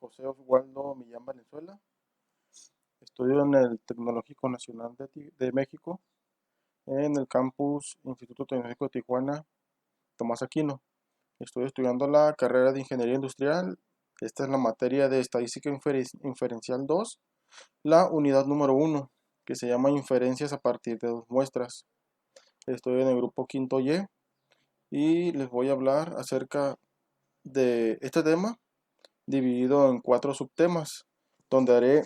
José Oswaldo Millán Valenzuela. Estudio en el Tecnológico Nacional de México, en el campus Instituto Tecnológico de Tijuana, Tomás Aquino. Estoy estudiando la carrera de Ingeniería Industrial. Esta es la materia de Estadística Inferencial 2, la unidad número 1, que se llama Inferencias a partir de dos muestras. Estoy en el grupo quinto y les voy a hablar acerca de este tema dividido en 4 subtemas, donde haré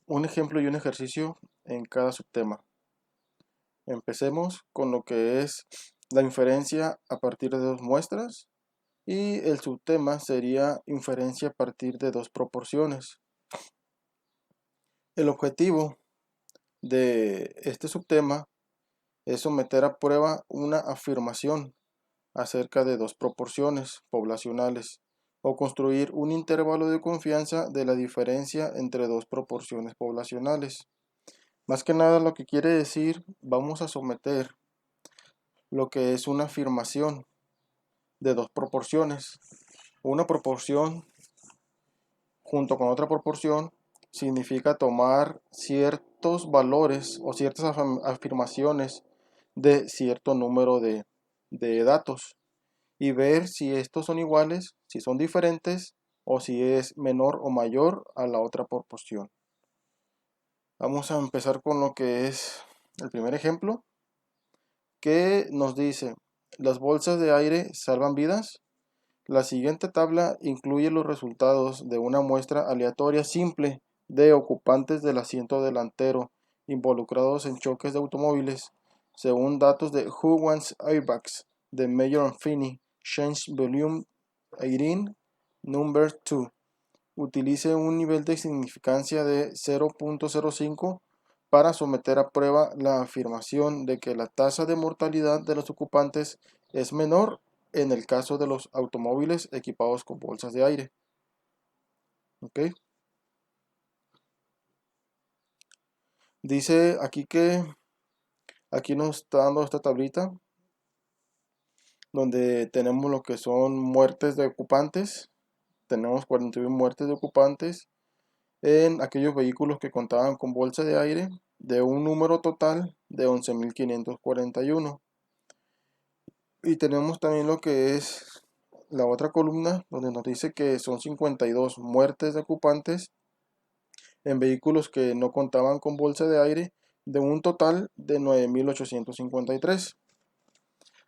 un ejemplo y un ejercicio en cada subtema. Empecemos con lo que es la inferencia a partir de dos muestras y el subtema sería inferencia a partir de dos proporciones. El objetivo de este subtema es someter a prueba una afirmación acerca de dos proporciones poblacionales o construir un intervalo de confianza de la diferencia entre dos proporciones poblacionales. Más que nada lo que quiere decir, vamos a someter lo que es una afirmación de dos proporciones. Una proporción junto con otra proporción significa tomar ciertos valores o ciertas afirmaciones de cierto número de datos y ver si estos son iguales, si son diferentes o si es menor o mayor a la otra proporción. Vamos a empezar con lo que es el primer ejemplo, que nos dice: las bolsas de aire salvan vidas. La siguiente tabla incluye los resultados de una muestra aleatoria simple de ocupantes del asiento delantero involucrados en choques de automóviles, según datos de Who Wants Airbags de Mayor and Finney, Change Volume 18, Number 2. Utilice un nivel de significancia de 0.05 para someter a prueba la afirmación de que la tasa de mortalidad de los ocupantes es menor en el caso de los automóviles equipados con bolsas de aire. ¿Ok? Dice aquí que aquí nos está dando esta tablita donde tenemos lo que son muertes de ocupantes. Tenemos 41 muertes de ocupantes en aquellos vehículos que contaban con bolsa de aire, de un número total de 11.541. Y tenemos también lo que es la otra columna, donde nos dice que son 52 muertes de ocupantes en vehículos que no contaban con bolsa de aire, de un total de 9.853.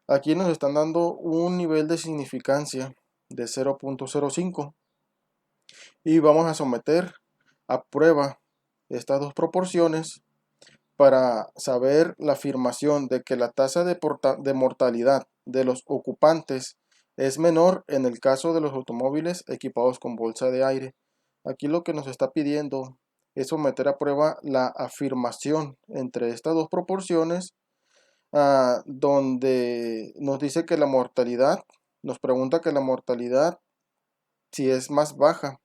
Aquí nos están dando un nivel de significancia de 0.05 y vamos a someter a prueba estas dos proporciones para saber la afirmación de que la tasa de mortalidad de los ocupantes es menor en el caso de los automóviles equipados con bolsa de aire. Aquí lo que nos está pidiendo es someter a prueba la afirmación entre estas dos proporciones, donde nos dice que la mortalidad, nos pregunta que la mortalidad si es más baja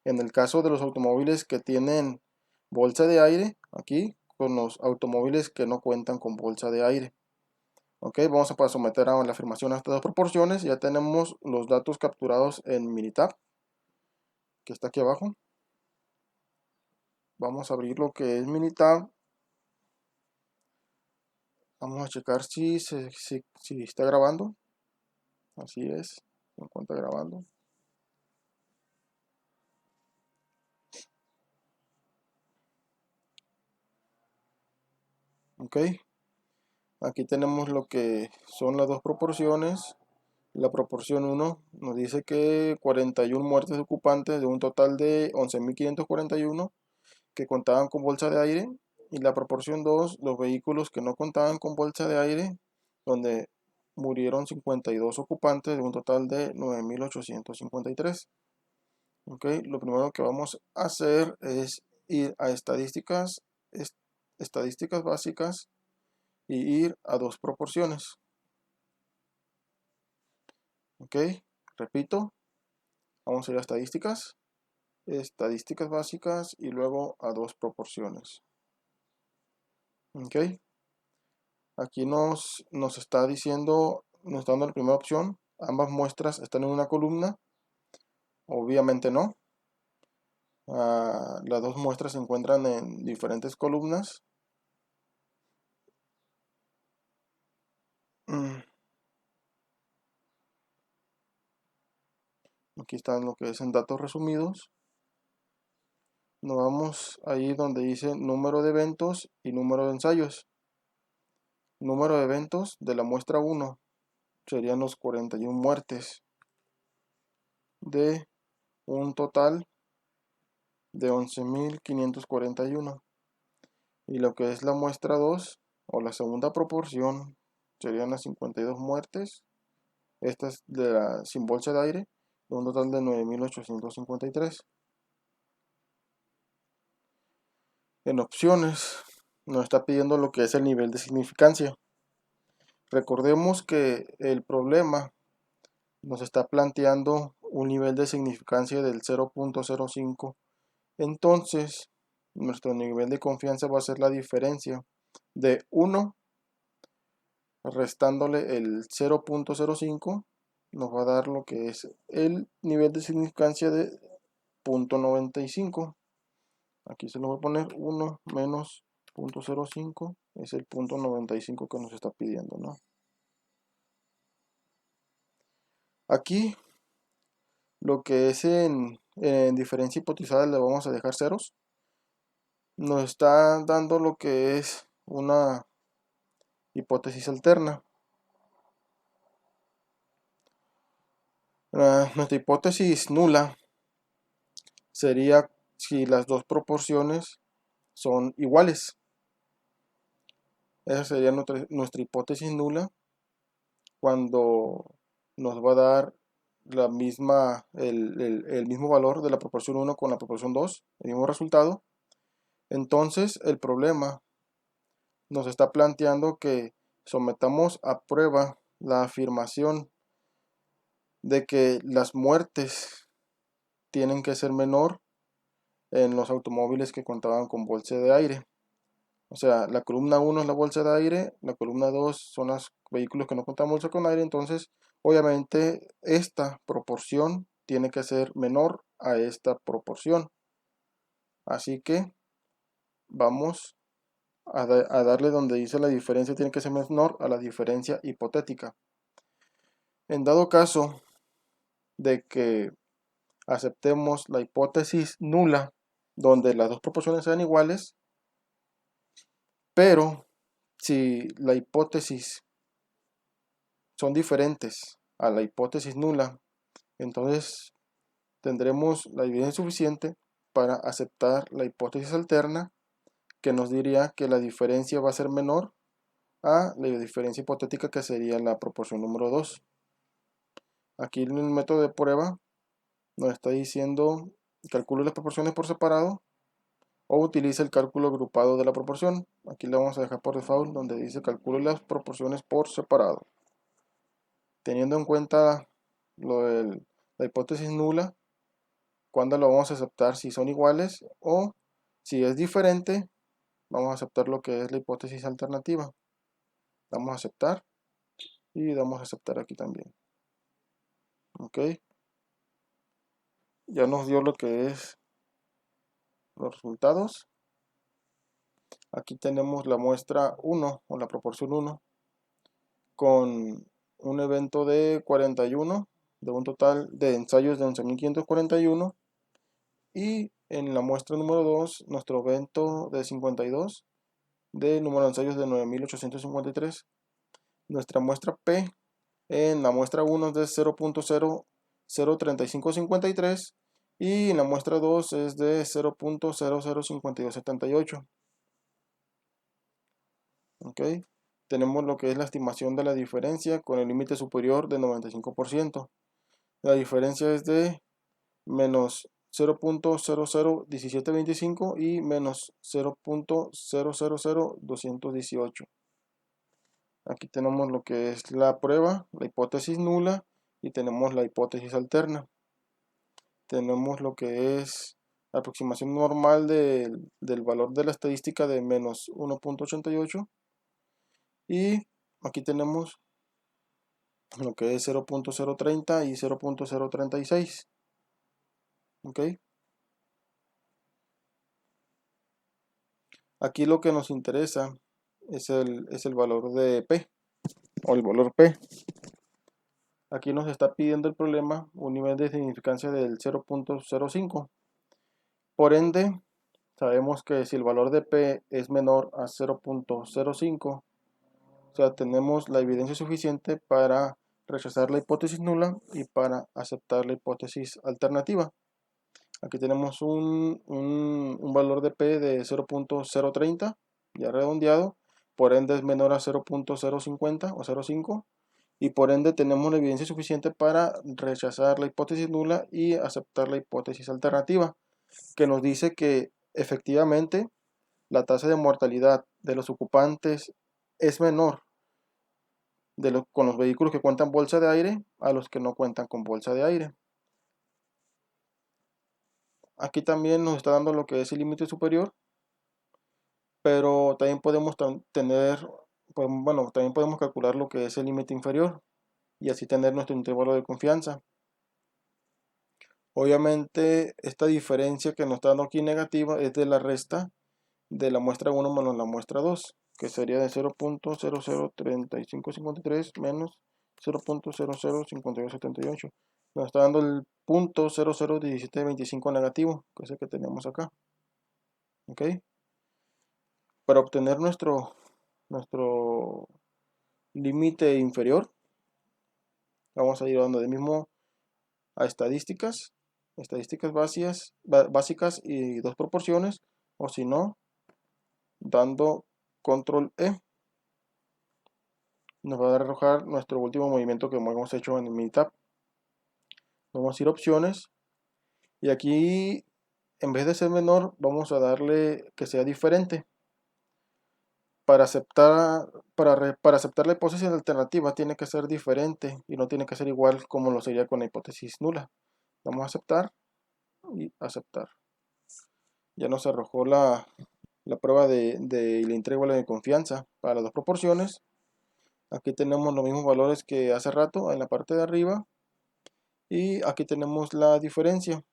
en el caso de los automóviles que tienen bolsa de aire, aquí con los automóviles que no cuentan con bolsa de aire. Ok, vamos a someter a la afirmación a estas dos proporciones. Ya tenemos los datos capturados en Minitab, que está aquí abajo. Vamos a abrir lo que es Minitab. Vamos a checar si está grabando. Así es, se encuentra grabando. Ok, aquí tenemos lo que son las dos proporciones. La proporción 1 nos dice que 41 muertes de ocupantes de un total de 11.541 que contaban con bolsa de aire. Y la proporción 2, los vehículos que no contaban con bolsa de aire, donde murieron 52 ocupantes de un total de 9.853. Okay, lo primero que vamos a hacer es ir a estadísticas básicas y ir a dos proporciones. Ok, repito, vamos a ir a estadísticas básicas y luego a dos proporciones. Ok, aquí nos está diciendo, nos está dando la primera opción, ambas muestras están en una columna. Obviamente no. las dos muestras se encuentran en diferentes columnas. Aquí están lo que es en datos resumidos. Nos vamos ahí donde dice número de eventos y número de ensayos. Número de eventos de la muestra 1 serían los 41 muertes de un total de 11.541. Y lo que es la muestra 2 o la segunda proporción serían las 52 muertes. Esta es sin bolsa de aire, de un total de 9.853. En opciones nos está pidiendo lo que es el nivel de significancia. Recordemos que el problema nos está planteando un nivel de significancia del 0.05. Entonces, nuestro nivel de confianza va a ser la diferencia de 1 restándole el 0.05. Nos va a dar lo que es el nivel de significancia de 0.95. Aquí se lo voy a poner 1 menos 0.05 es el 0.95 que nos está pidiendo, ¿no? Aquí lo que es en diferencia hipotizada le vamos a dejar ceros. Nos está dando lo que es una hipótesis alterna. Nuestra hipótesis nula sería si las dos proporciones son iguales. Esa sería nuestra hipótesis nula cuando nos va a dar el mismo valor de la proporción 1 con la proporción 2, el mismo resultado. Entonces el problema nos está planteando que sometamos a prueba la afirmación de que las muertes tienen que ser menor en los automóviles que contaban con bolsa de aire. O sea, la columna 1 es la bolsa de aire, la columna 2 son los vehículos que no contaban bolsa con aire. Entonces, obviamente, esta proporción tiene que ser menor a esta proporción. Así que vamos a darle donde dice la diferencia tiene que ser menor a la diferencia hipotética. En dado caso de que aceptemos la hipótesis nula, donde las dos proporciones sean iguales, pero si la hipótesis son diferentes a la hipótesis nula, entonces tendremos la evidencia suficiente para aceptar la hipótesis alterna, que nos diría que la diferencia va a ser menor a la diferencia hipotética, que sería la proporción número 2. Aquí en el método de prueba nos está diciendo calcule las proporciones por separado o utilice el cálculo agrupado de la proporción. Aquí le vamos a dejar por default donde dice calcule las proporciones por separado. Teniendo en cuenta la hipótesis nula, cuando lo vamos a aceptar, si son iguales, o si es diferente, vamos a aceptar lo que es la hipótesis alternativa. Damos a aceptar y damos a aceptar aquí también. Ok, ya nos dio lo que es los resultados. Aquí tenemos la muestra 1 o la proporción 1 con un evento de 41, de un total de ensayos de 11.541, y en la muestra número 2 nuestro evento de 52 de número de ensayos de 9.853. Nuestra muestra P en la muestra 1 es de 0.003553 y en la muestra 2 es de 0.005278. Ok, tenemos lo que es la estimación de la diferencia con el límite superior de 95%. La diferencia es de menos 0.001725 y menos 0.000218. Aquí tenemos lo que es la prueba, la hipótesis nula, y tenemos la hipótesis alterna. Tenemos lo que es la aproximación normal del valor de la estadística de menos 1.88, y aquí tenemos lo que es 0.030 y 0.036. ¿Ok? Aquí lo que nos interesa es el valor de P, o el valor P. Aquí nos está pidiendo el problema un nivel de significancia del 0.05. Por ende, sabemos que si el valor de P es menor a 0.05, o sea, tenemos la evidencia suficiente para rechazar la hipótesis nula y para aceptar la hipótesis alternativa. Aquí tenemos un valor de P de 0.030, ya redondeado, por ende es menor a 0.050 o 0.5, y por ende tenemos la evidencia suficiente para rechazar la hipótesis nula y aceptar la hipótesis alternativa, que nos dice que efectivamente la tasa de mortalidad de los ocupantes es menor con los vehículos que cuentan bolsa de aire a los que no cuentan con bolsa de aire. Aquí también nos está dando lo que es el límite superior, pero también podemos también podemos calcular lo que es el límite inferior y así tener nuestro intervalo de confianza. Obviamente esta diferencia que nos está dando aquí negativa es de la resta de la muestra 1 menos la muestra 2, que sería de 0.003553 menos 0.005278. Nos está dando el punto 001725 negativo, que es el que tenemos acá. ¿Ok? Para obtener nuestro límite inferior, vamos a ir dando de mismo a estadísticas básicas y dos proporciones, o si no, dando control E, nos va a arrojar nuestro último movimiento que hemos hecho en el Minitab. Vamos a ir a opciones y aquí en vez de ser menor vamos a darle que sea diferente. Para aceptar la hipótesis alternativa tiene que ser diferente y no tiene que ser igual como lo sería con la hipótesis nula. Vamos a aceptar y aceptar. Ya nos arrojó la prueba de la intervalo de confianza para las dos proporciones. Aquí tenemos los mismos valores que hace rato en la parte de arriba. Y aquí tenemos la diferencia.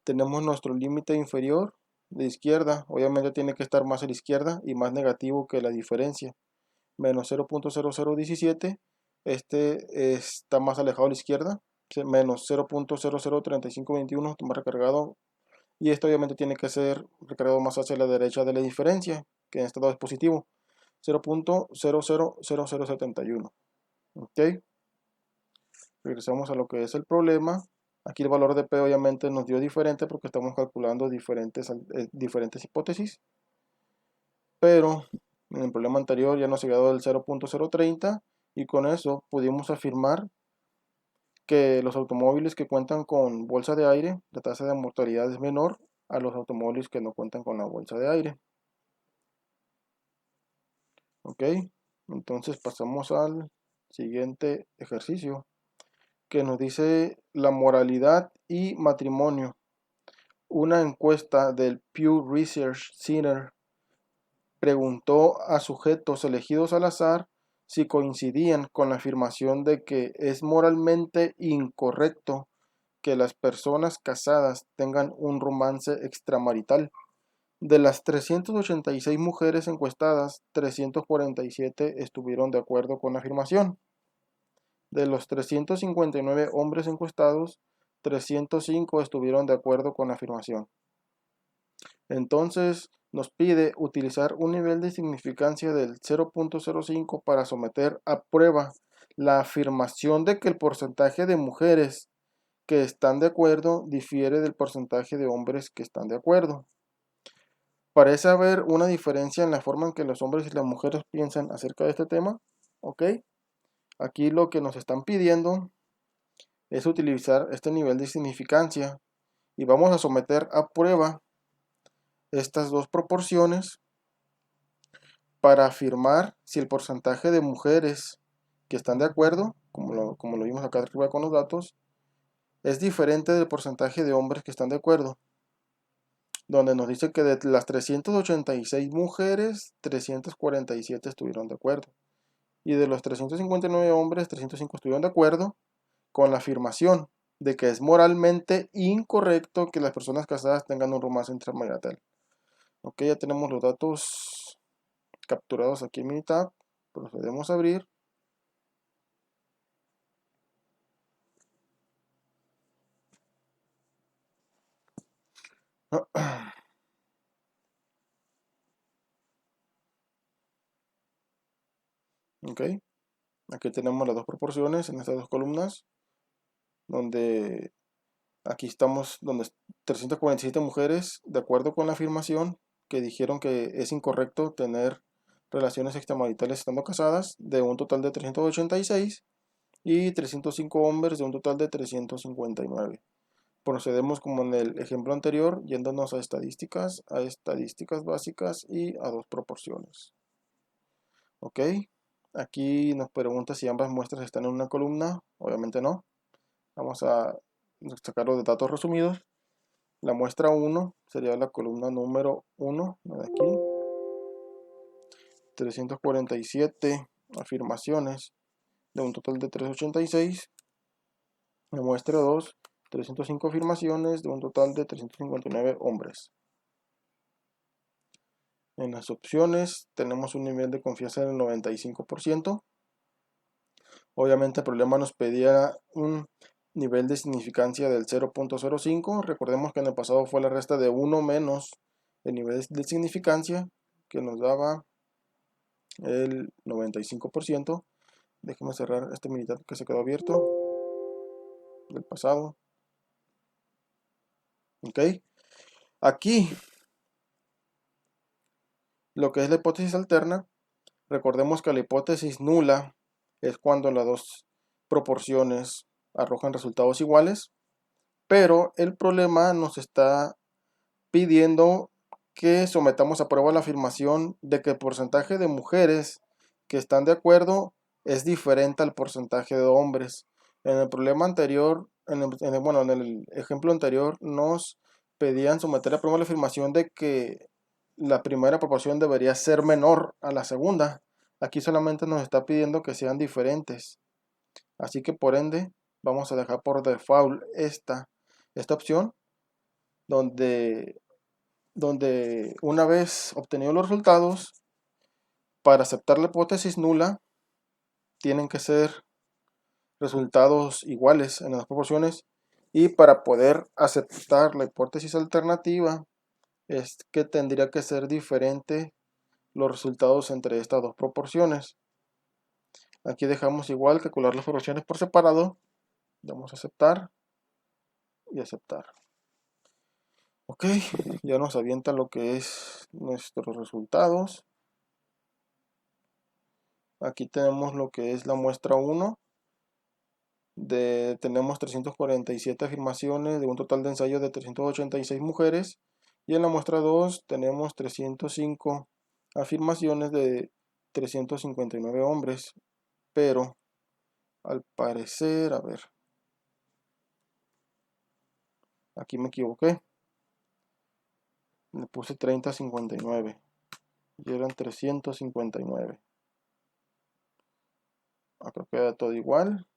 Tenemos nuestro límite inferior de izquierda. Obviamente tiene que estar más a la izquierda y más negativo que la diferencia. Menos 0.0017. Este está más alejado a la izquierda. Menos 0.003521 está más recargado. Y esto obviamente tiene que ser recargado más hacia la derecha de la diferencia, que en este lado es positivo. 0.000071. ¿Ok? Regresamos a lo que es el problema. Aquí el valor de P obviamente nos dio diferente porque estamos calculando diferentes hipótesis. Pero en el problema anterior ya nos había dado el 0.030 y con eso pudimos afirmar que los automóviles que cuentan con bolsa de aire, la tasa de mortalidad es menor a los automóviles que no cuentan con la bolsa de aire. Ok, entonces pasamos al siguiente ejercicio, que nos dice la moralidad y matrimonio. Una encuesta del Pew Research Center preguntó a sujetos elegidos al azar si coincidían con la afirmación de que es moralmente incorrecto que las personas casadas tengan un romance extramarital. De las 386 mujeres encuestadas, 347 estuvieron de acuerdo con la afirmación. De los 359 hombres encuestados, 305 estuvieron de acuerdo con la afirmación. Entonces nos pide utilizar un nivel de significancia del 0.05 para someter a prueba la afirmación de que el porcentaje de mujeres que están de acuerdo difiere del porcentaje de hombres que están de acuerdo. Parece haber una diferencia en la forma en que los hombres y las mujeres piensan acerca de este tema. ¿Ok? Aquí lo que nos están pidiendo es utilizar este nivel de significancia y vamos a someter a prueba estas dos proporciones para afirmar si el porcentaje de mujeres que están de acuerdo, como lo vimos acá arriba con los datos, es diferente del porcentaje de hombres que están de acuerdo, donde nos dice que de las 386 mujeres, 347 estuvieron de acuerdo, y de los 359 hombres, 305 estuvieron de acuerdo con la afirmación de que es moralmente incorrecto que las personas casadas tengan un romance intramarital. Ok, ya tenemos los datos capturados aquí en Minitab. Procedemos a abrir. Ok, aquí tenemos las dos proporciones en estas dos columnas, donde aquí estamos, donde 347 mujeres, de acuerdo con la afirmación, que dijeron que es incorrecto tener relaciones extramaritales estando casadas, de un total de 386, y 305 hombres de un total de 359. Procedemos como en el ejemplo anterior, yéndonos a estadísticas básicas y a dos proporciones. Ok, aquí nos pregunta si ambas muestras están en una columna. Obviamente no. Vamos a sacar los datos resumidos. La muestra 1 sería la columna número 1 de aquí. 347 afirmaciones de un total de 386. La muestra 2, 305 afirmaciones de un total de 359 hombres. En las opciones tenemos un nivel de confianza del 95%. Obviamente el problema nos pedía un nivel de significancia del 0.05. Recordemos que en el pasado fue la resta de 1 menos el nivel de significancia, que nos daba el 95%. Déjeme cerrar este Minitab que se quedó abierto del pasado. Ok, aquí lo que es la hipótesis alterna, recordemos que la hipótesis nula es cuando las dos proporciones arrojan resultados iguales, pero el problema nos está pidiendo que sometamos a prueba la afirmación de que el porcentaje de mujeres que están de acuerdo es diferente al porcentaje de hombres. En el problema anterior, en el ejemplo anterior, nos pedían someter a prueba la afirmación de que la primera proporción debería ser menor a la segunda. Aquí solamente nos está pidiendo que sean diferentes. Así que por ende, vamos a dejar por default esta opción, donde una vez obtenidos los resultados, para aceptar la hipótesis nula, tienen que ser resultados iguales en las proporciones, y para poder aceptar la hipótesis alternativa, es que tendría que ser diferente los resultados entre estas dos proporciones. Aquí dejamos igual calcular las proporciones por separado, damos a aceptar y aceptar. Ok, ya nos avienta lo que es nuestros resultados. Aquí tenemos lo que es la muestra 1. Tenemos 347 afirmaciones de un total de ensayos de 386 mujeres. Y en la muestra 2 tenemos 305 afirmaciones de 359 hombres. Pero al parecer, a ver, aquí me equivoqué. Le puse 3059 y eran 359. Acá queda todo igual.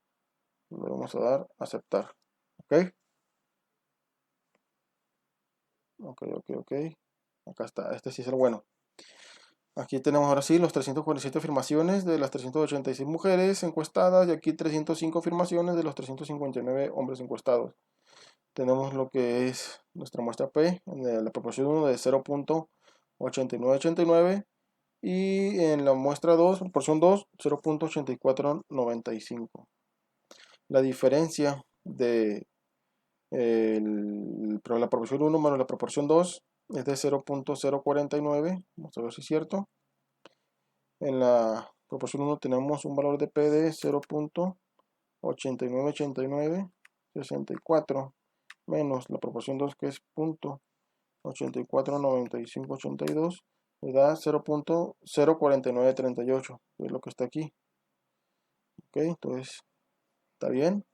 Le vamos a dar a aceptar. Ok. Ok. Acá está. Este sí es el bueno. Aquí tenemos ahora sí los 347 afirmaciones de las 386 mujeres encuestadas y aquí 305 afirmaciones de los 359 hombres encuestados. Tenemos lo que es nuestra muestra P en la proporción 1 de 0.8989 y en la muestra 2, proporción 2, 0.8495. La diferencia de la proporción 1 menos la proporción 2 es de 0.049. Vamos a ver si es cierto. En la proporción 1 tenemos un valor de P de 0.898964 menos la proporción 2, que es 0.849582, le da 0.04938, que es lo que está aquí. Ok, entonces está bien.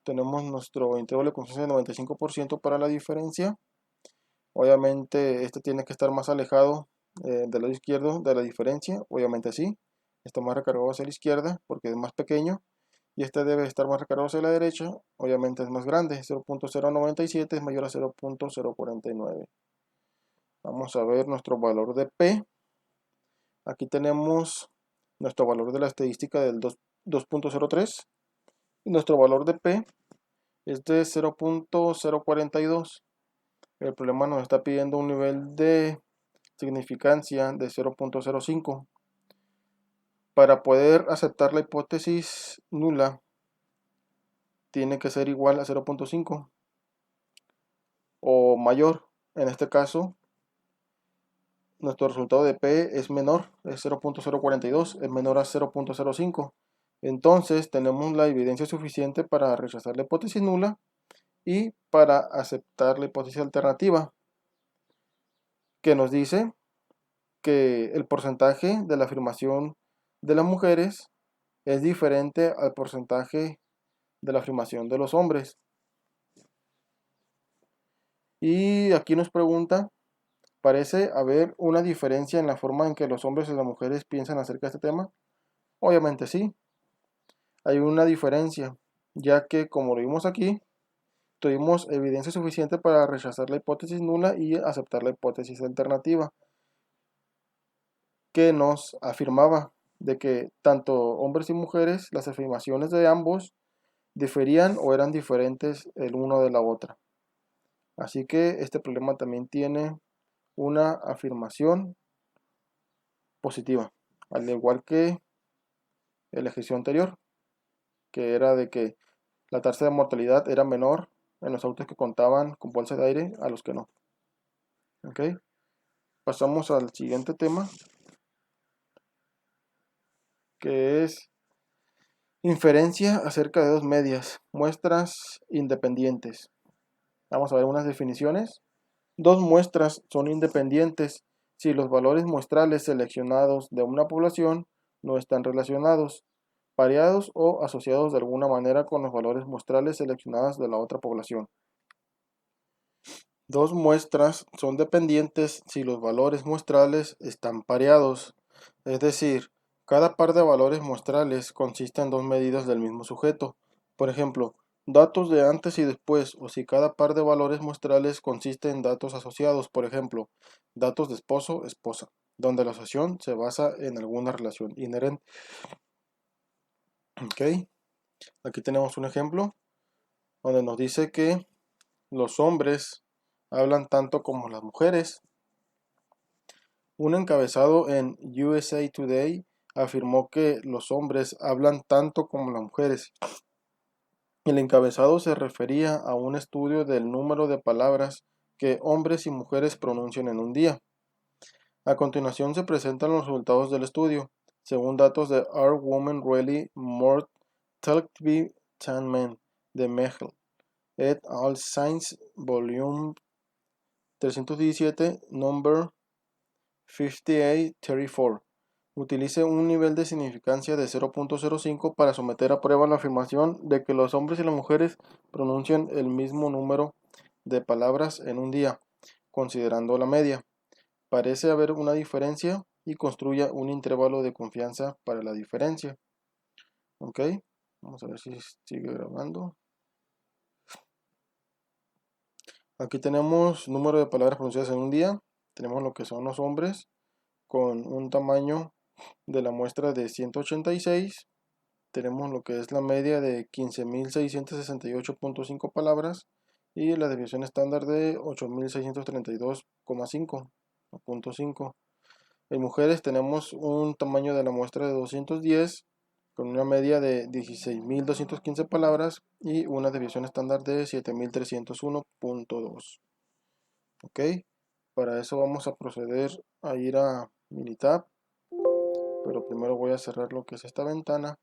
Tenemos nuestro intervalo de confianza de 95% para la diferencia. Obviamente este tiene que estar más alejado del lado izquierdo de la diferencia. Obviamente sí. Está más recargado hacia la izquierda porque es más pequeño. Y este debe estar más recargado hacia la derecha. Obviamente es más grande. 0.097 es mayor a 0.049. Vamos a ver nuestro valor de P. Aquí tenemos nuestro valor de la estadística del 2.03 y nuestro valor de P es de 0.042. El problema nos está pidiendo un nivel de significancia de 0.05. Para poder aceptar la hipótesis nula, tiene que ser igual a 0.5 o mayor. En este caso, nuestro resultado de P es menor, es 0.042, es menor a 0.05. Entonces tenemos la evidencia suficiente para rechazar la hipótesis nula y para aceptar la hipótesis alternativa, que nos dice que el porcentaje de la afirmación de las mujeres es diferente al porcentaje de la afirmación de los hombres. Y aquí nos pregunta, ¿parece haber una diferencia en la forma en que los hombres y las mujeres piensan acerca de este tema? Obviamente sí, hay una diferencia, ya que como lo vimos aquí, tuvimos evidencia suficiente para rechazar la hipótesis nula y aceptar la hipótesis alternativa, que nos afirmaba de que tanto hombres y mujeres, las afirmaciones de ambos diferían o eran diferentes el uno de la otra. Así que este problema también tiene una afirmación positiva, al igual que el ejercicio anterior, que era de que la tasa de mortalidad era menor en los autos que contaban con bolsa de aire a los que no. ¿Ok? Pasamos al siguiente tema, que es inferencia acerca de dos medias, muestras independientes. Vamos a ver unas definiciones. Dos muestras son independientes si los valores muestrales seleccionados de una población no están relacionados, pareados o asociados de alguna manera con los valores muestrales seleccionados de la otra población. Dos muestras son dependientes si los valores muestrales están pareados, es decir, cada par de valores muestrales consiste en dos medidas del mismo sujeto. Por ejemplo, datos de antes y después, o si cada par de valores muestrales consiste en datos asociados, por ejemplo, datos de esposo, esposa, donde la asociación se basa en alguna relación inherente. ¿Ok? Aquí tenemos un ejemplo donde nos dice que los hombres hablan tanto como las mujeres. Un encabezado en USA Today afirmó que los hombres hablan tanto como las mujeres. El encabezado se refería a un estudio del número de palabras que hombres y mujeres pronuncian en un día. A continuación se presentan los resultados del estudio, según datos de Are Women Really More Talkative Than Men? De Mechel et al. Science Volume 317, Number 5834. Utilice un nivel de significancia de 0.05 para someter a prueba la afirmación de que los hombres y las mujeres pronuncian el mismo número de palabras en un día, considerando la media. Parece haber una diferencia y construya un intervalo de confianza para la diferencia. Ok, vamos a ver si sigue grabando. Aquí tenemos número de palabras pronunciadas en un día. Tenemos lo que son los hombres con un tamaño de la muestra de 186. Tenemos lo que es la media de 15.668.5 palabras y la desviación estándar de 8.632,5. En mujeres tenemos un tamaño de la muestra de 210 con una media de 16.215 palabras y una desviación estándar de 7.301.2. Ok, para eso vamos a proceder a ir a Minitab, pero primero voy a cerrar lo que es esta ventana.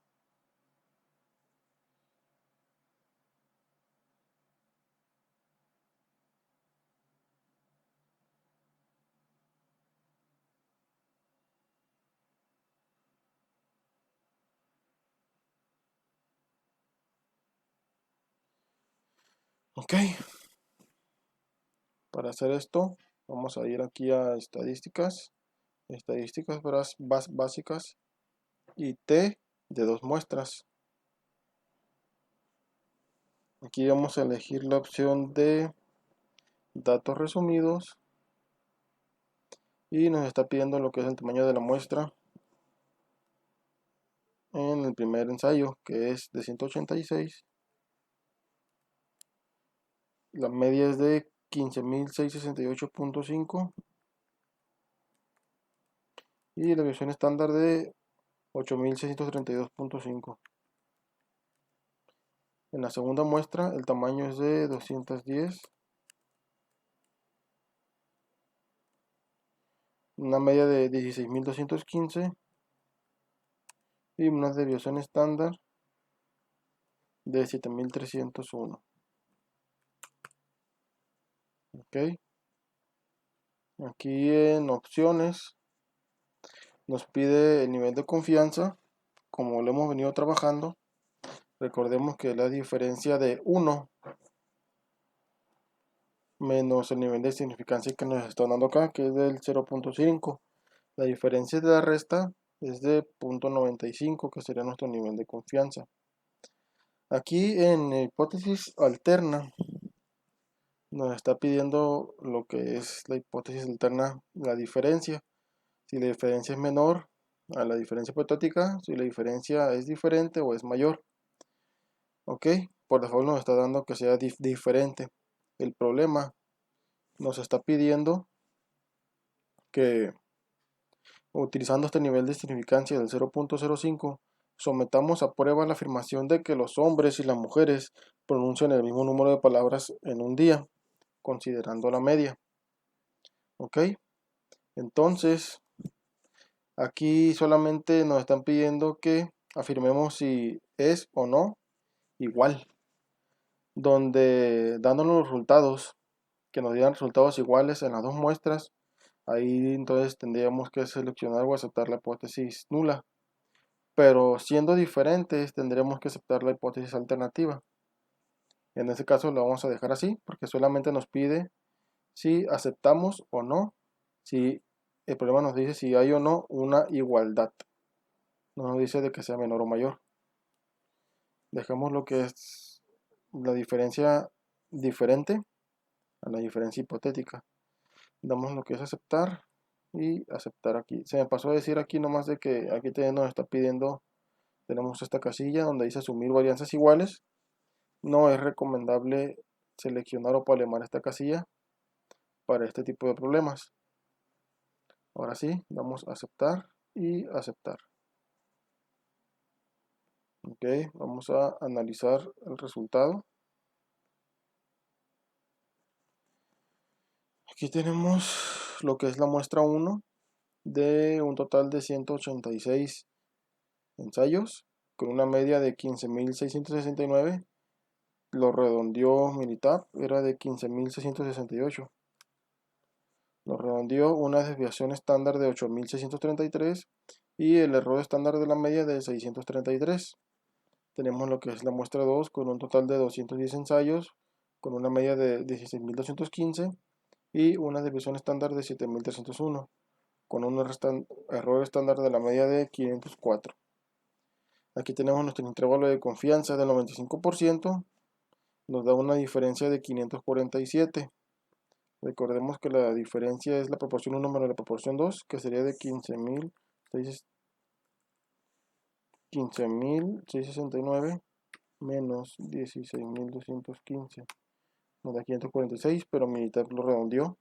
Ok, para hacer esto vamos a ir aquí a estadísticas, básicas y T de dos muestras. Aquí vamos a elegir la opción de datos resumidos y nos está pidiendo lo que es el tamaño de la muestra en el primer ensayo, que es de 186. La media es de 15.668.5 y la desviación estándar de 8.632.5. En la segunda muestra el tamaño es de 210, una media de 16.215 y una desviación estándar de 7.301. Ok, aquí en opciones nos pide el nivel de confianza, como lo hemos venido trabajando. Recordemos que la diferencia de 1 menos el nivel de significancia que nos está dando acá, que es del 0.5. La diferencia de la resta es de 0.95, que sería nuestro nivel de confianza. Aquí en hipótesis alterna nos está pidiendo lo que es la hipótesis alterna, la diferencia. Si la diferencia es menor a la diferencia hipotética, si la diferencia es diferente o es mayor. Ok, por default nos está dando que sea diferente. El problema nos está pidiendo que utilizando este nivel de significancia del 0.05 sometamos a prueba la afirmación de que los hombres y las mujeres pronuncian el mismo número de palabras en un día, considerando la media. Ok, entonces aquí solamente nos están pidiendo que afirmemos si es o no igual, donde dándonos los resultados, que nos dieran resultados iguales en las dos muestras, ahí entonces tendríamos que seleccionar o aceptar la hipótesis nula. Pero siendo diferentes, tendremos que aceptar la hipótesis alternativa. En este caso lo vamos a dejar así, porque solamente nos pide si aceptamos o no, si el problema nos dice si hay o no una igualdad. No nos dice de que sea menor o mayor. Dejemos lo que es la diferencia diferente a la diferencia hipotética. Damos lo que es aceptar y aceptar aquí. Se me pasó a decir aquí nomás de que aquí nos está pidiendo, tenemos esta casilla donde dice asumir varianzas iguales. No es recomendable seleccionar o palemar esta casilla para este tipo de problemas. Ahora sí, damos a aceptar y aceptar. Ok, vamos a analizar el resultado. Aquí tenemos lo que es la muestra 1 de un total de 186 ensayos con una media de 15.669. Lo redondeó Militab, era de 15.668. Lo redondeó una desviación estándar de 8.633 y el error estándar de la media de 633. Tenemos lo que es la muestra 2 con un total de 210 ensayos con una media de 16.215 y una desviación estándar de 7.301 con un error estándar de la media de 504. Aquí tenemos nuestro intervalo de confianza del 95%, nos da una diferencia de 547. Recordemos que la diferencia es la proporción 1 menos la proporción 2, que sería de 15.669 menos 16.215. Nos da 546, pero Militar lo redondeó.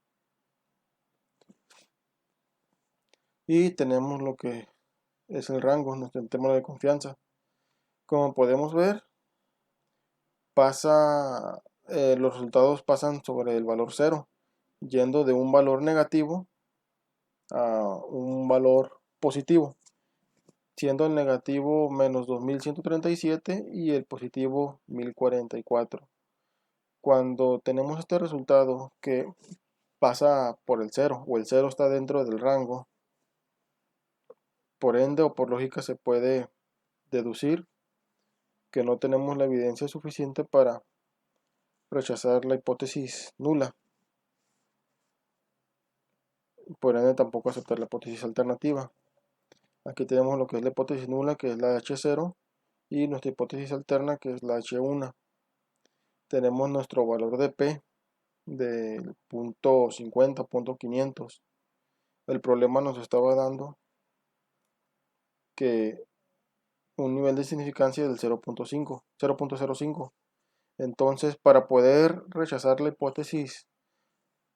Y tenemos lo que es el rango, nuestro intervalo de confianza. Como podemos ver, los resultados pasan sobre el valor 0, yendo de un valor negativo a un valor positivo, siendo el negativo menos 2137 y el positivo 1044. Cuando tenemos este resultado que pasa por el 0 o el 0 está dentro del rango, por ende o por lógica se puede deducir que no tenemos la evidencia suficiente para rechazar la hipótesis nula. Por ende tampoco aceptar la hipótesis alternativa. Aquí tenemos lo que es la hipótesis nula, que es la H0, y nuestra hipótesis alterna, que es la H1. Tenemos nuestro valor de P del punto 50, punto 500. el problema nos estaba dando que un nivel de significancia del 0.05. Entonces, para poder rechazar la hipótesis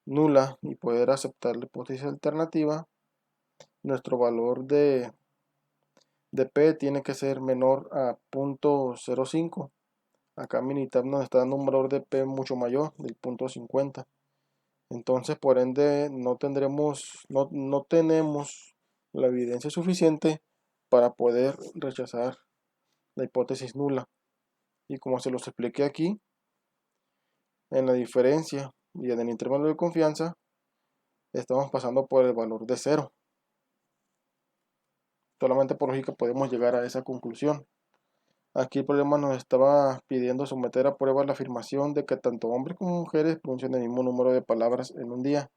nula y poder aceptar la hipótesis alternativa, nuestro valor de P tiene que ser menor a 0.05. Acá Minitab nos está dando un valor de P mucho mayor, del 0.50. Entonces, por ende, no tenemos la evidencia suficiente para poder rechazar la hipótesis nula. Y como se los expliqué aquí, en la diferencia y en el intervalo de confianza, estamos pasando por el valor de 0. Solamente por lógica podemos llegar a esa conclusión. Aquí el problema nos estaba pidiendo someter a prueba la afirmación de que tanto hombres como mujeres pronuncian el mismo número de palabras en un día,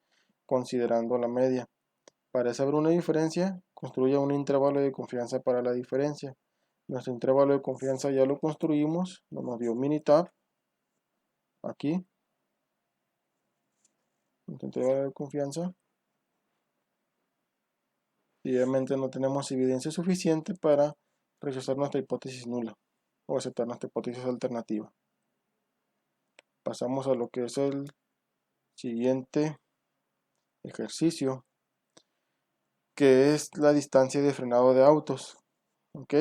considerando la media. Para saber una diferencia, construya un intervalo de confianza para la diferencia. Nuestro intervalo de confianza ya lo construimos, nos dio Minitab aquí. Nuestro intervalo de confianza. Y obviamente no tenemos evidencia suficiente para rechazar nuestra hipótesis nula o aceptar nuestra hipótesis alternativa. Pasamos a lo que es el siguiente ejercicio, que es la distancia de frenado de autos. ¿Ok?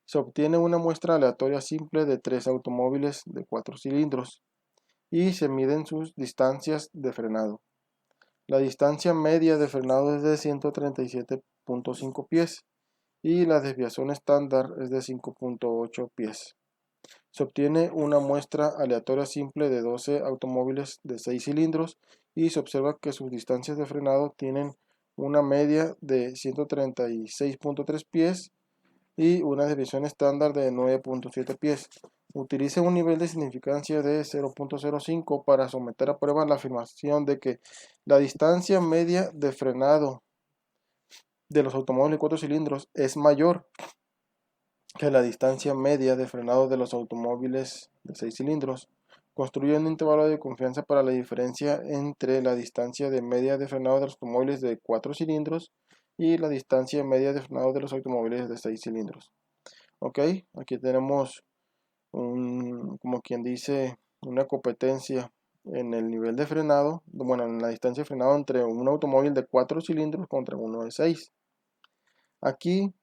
Se obtiene una muestra aleatoria simple de 3 automóviles de 4 cilindros y se miden sus distancias de frenado. La distancia media de frenado es de 137.5 pies y la desviación estándar es de 5.8 pies. Se obtiene una muestra aleatoria simple de 12 automóviles de 6 cilindros y se observa que sus distancias de frenado tienen una media de 136.3 pies y una desviación estándar de 9.7 pies. Utilice un nivel de significancia de 0.05 para someter a prueba la afirmación de que la distancia media de frenado de los automóviles de 4 cilindros es mayor que la distancia media de frenado de los automóviles de 6 cilindros. Construye un intervalo de confianza para la diferencia entre la distancia de media de frenado de los automóviles de 4 cilindros y la distancia media de frenado de los automóviles de 6 cilindros. Ok, aquí tenemos como quien dice, una competencia en el nivel de frenado, bueno, en la distancia de frenado entre un automóvil de 4 cilindros contra uno de 6. Aquí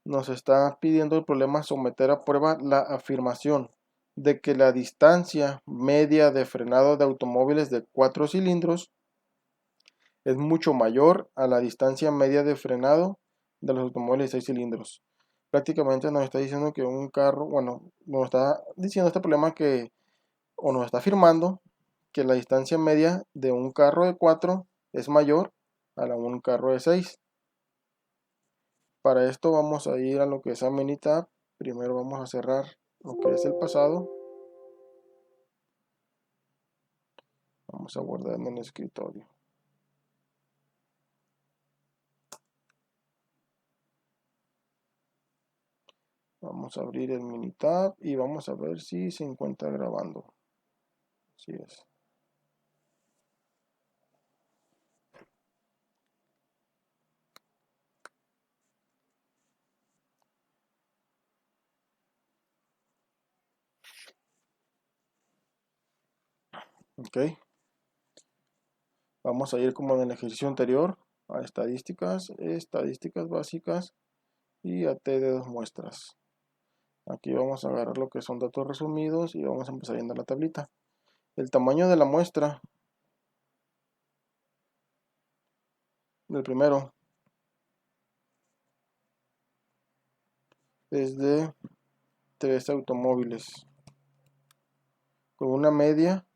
nos está pidiendo el problema someter a prueba la afirmación de que la distancia media de frenado de automóviles de 4 cilindros es mucho mayor a la distancia media de frenado de los automóviles de 6 cilindros. Prácticamente nos está diciendo que un carro, bueno, nos está diciendo este problema que, o nos está afirmando que la distancia media de un carro de 4 es mayor a la de un carro de 6. Para esto vamos a ir a lo que es Amenity. Primero vamos a cerrar lo que es el pasado. Vamos a guardar en el escritorio. Vamos a abrir el Minitab y vamos a ver si se encuentra grabando. Así es. Ok. Vamos a ir como en el ejercicio anterior a estadísticas, estadísticas básicas y a T de 2 muestras. Aquí vamos a agarrar lo que son datos resumidos y vamos a empezar yendo a la tablita. El tamaño de la muestra del primero es de 3 automóviles con una media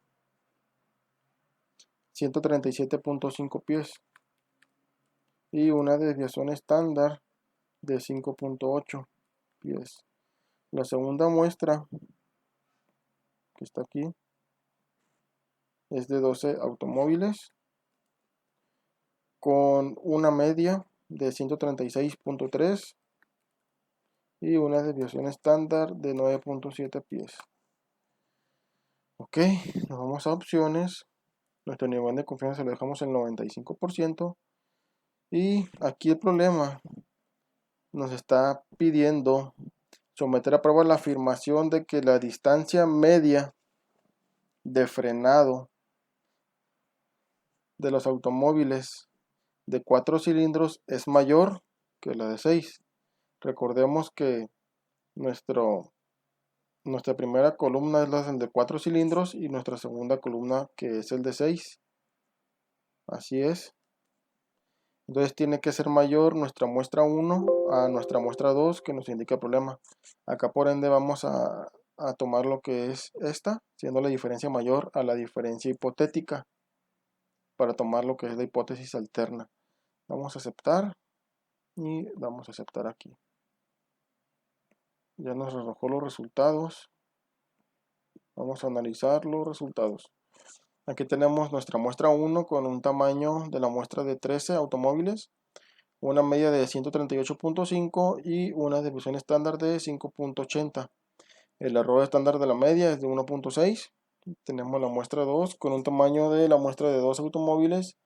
137.5 pies y una desviación estándar de 5.8 pies. La segunda muestra que está aquí es de 12 automóviles con una media de 136.3 y una desviación estándar de 9.7 pies. Ok, nos vamos a opciones. Nuestro nivel de confianza lo dejamos en 95%. Y aquí el problema nos está pidiendo someter a prueba la afirmación de que la distancia media de frenado de los automóviles de 4 cilindros es mayor que la de 6. Recordemos que nuestra primera columna es la de 4 cilindros y nuestra segunda columna que es el de 6. Así es. Entonces tiene que ser mayor nuestra muestra 1 a nuestra muestra 2 que nos indica el problema. Acá por ende vamos a tomar lo que es esta, siendo la diferencia mayor a la diferencia hipotética, para tomar lo que es la hipótesis alterna. Vamos a aceptar y vamos a aceptar aquí. Ya nos arrojó los resultados. Vamos a analizar los resultados. Aquí tenemos nuestra muestra 1 con un tamaño de la muestra de 13 automóviles, una media de 138.5 y una desviación estándar de 5.80. El error estándar de la media es de 1.6. Tenemos la muestra 2 con un tamaño de la muestra de 2 automóviles,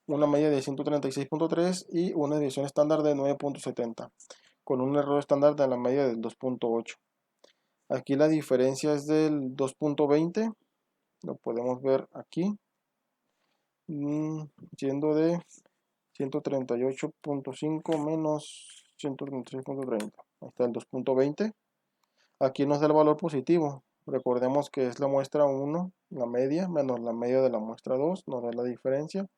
una media de 136.3 y una desviación estándar de 9.70, con un error estándar de la media del 2.8. Aquí la diferencia es del 2.20, lo podemos ver aquí, siendo de 138.5 menos 136.30. Ahí está el 2.20. Aquí nos da el valor positivo. Recordemos que es la muestra 1, la media, menos la media de la muestra 2, nos da la diferencia.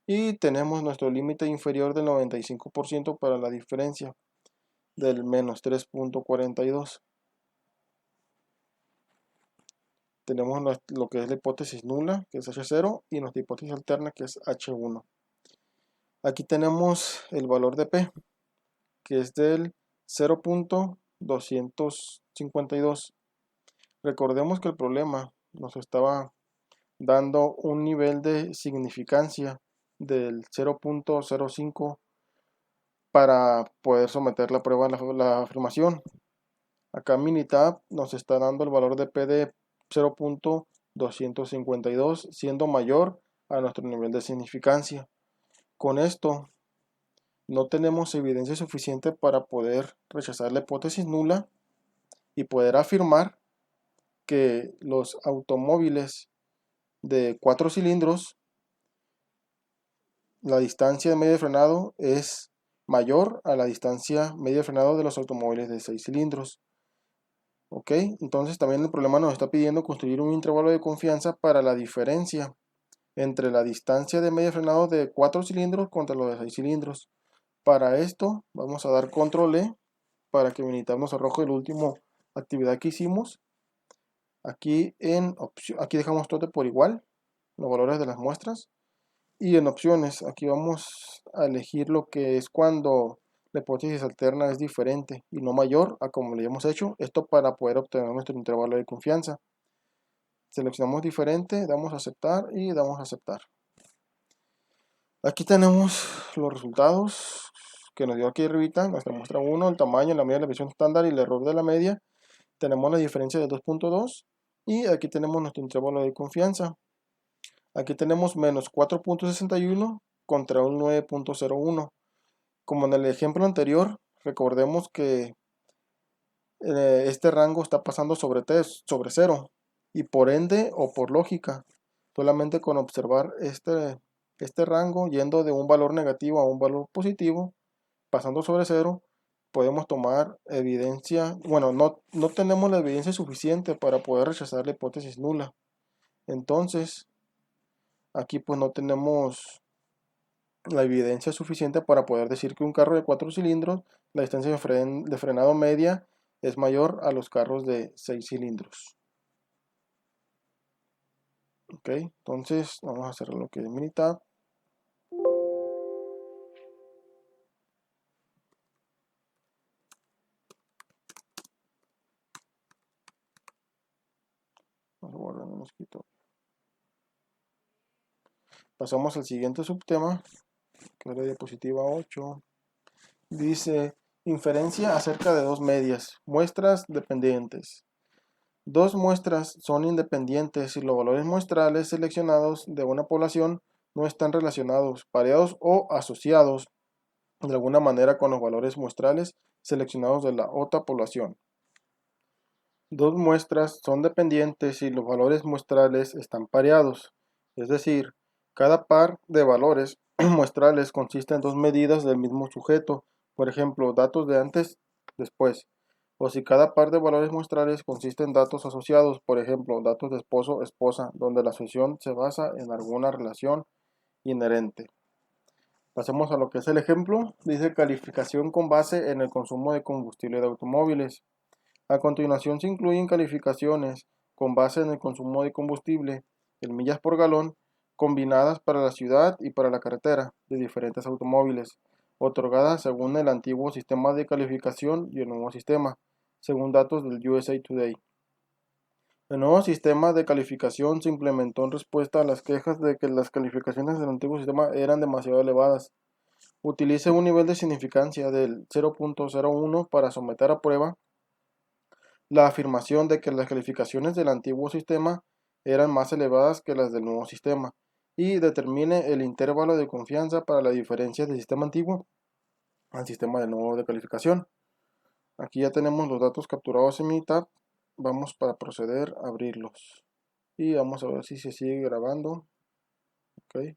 Y tenemos nuestro límite inferior del 95% para la diferencia, del menos 3.42. Tenemos lo que es la hipótesis nula, que es H0, y nuestra hipótesis alterna, que es H1. Aquí tenemos el valor de P, que es del 0.252. Recordemos que el problema nos estaba dando un nivel de significancia del 0.05 para poder someter la prueba a la afirmación. Acá Minitab nos está dando el valor de P de 0.252, siendo mayor a nuestro nivel de significancia. Con esto no tenemos evidencia suficiente para poder rechazar la hipótesis nula y poder afirmar que los automóviles de 4 cilindros, la distancia de medio de frenado es mayor a la distancia media de frenado de los automóviles de 6 cilindros. Ok, entonces también el problema nos está pidiendo construir un intervalo de confianza para la diferencia entre la distancia de medio de frenado de 4 cilindros contra los de 6 cilindros. Para esto vamos a dar control E para que Minitab nos arroje la última actividad que hicimos. Aquí aquí dejamos todo por igual, los valores de las muestras. Y en opciones, aquí vamos a elegir lo que es cuando la hipótesis alterna es diferente y no mayor a como le hemos hecho. Esto para poder obtener nuestro intervalo de confianza. Seleccionamos diferente, damos a aceptar y damos a aceptar. Aquí tenemos los resultados que nos dio aquí arribita, nuestra muestra 1, el tamaño, la media de la visión estándar y el error de la media. Tenemos la diferencia de 2.2 y aquí tenemos nuestro intervalo de confianza. Aquí tenemos menos 4.61 contra un 9.01. Como en el ejemplo anterior, recordemos que este rango está pasando sobre 0 y por ende o por lógica, solamente con observar este rango yendo de un valor negativo a un valor positivo, pasando sobre 0, podemos tomar evidencia. Bueno, no tenemos la evidencia suficiente para poder rechazar la hipótesis nula. Entonces, aquí pues no tenemos la evidencia suficiente para poder decir que un carro de 4 cilindros, la distancia de frenado media es mayor a los carros de 6 cilindros. Ok, entonces vamos a hacer lo que es Minitab. Vamos a guardar en el escritorio. Pasamos al siguiente subtema, que es la diapositiva 8. Dice, inferencia acerca de dos medias, muestras dependientes. Dos muestras son independientes si los valores muestrales seleccionados de una población no están relacionados, pareados o asociados de alguna manera con los valores muestrales seleccionados de la otra población. Dos muestras son dependientes si los valores muestrales están pareados, es decir, cada par de valores muestrales consiste en dos medidas del mismo sujeto, por ejemplo, datos de antes, después, o si cada par de valores muestrales consiste en datos asociados, por ejemplo, datos de esposo, esposa, donde la asociación se basa en alguna relación inherente. Pasemos a lo que es el ejemplo. Dice calificación con base en el consumo de combustible de automóviles. A continuación se incluyen calificaciones con base en el consumo de combustible en millas por galón combinadas para la ciudad y para la carretera de diferentes automóviles, otorgadas según el antiguo sistema de calificación y el nuevo sistema, según datos del USA Today. El nuevo sistema de calificación se implementó en respuesta a las quejas de que las calificaciones del antiguo sistema eran demasiado elevadas. Utilice un nivel de significancia del 0.01 para someter a prueba la afirmación de que las calificaciones del antiguo sistema eran más elevadas que las del nuevo sistema y determine el intervalo de confianza para la diferencia del sistema antiguo al sistema de nuevo de calificación. Aquí ya tenemos los datos capturados en mi tab. Vamos para proceder a abrirlos y vamos a ver si se sigue grabando. Ok.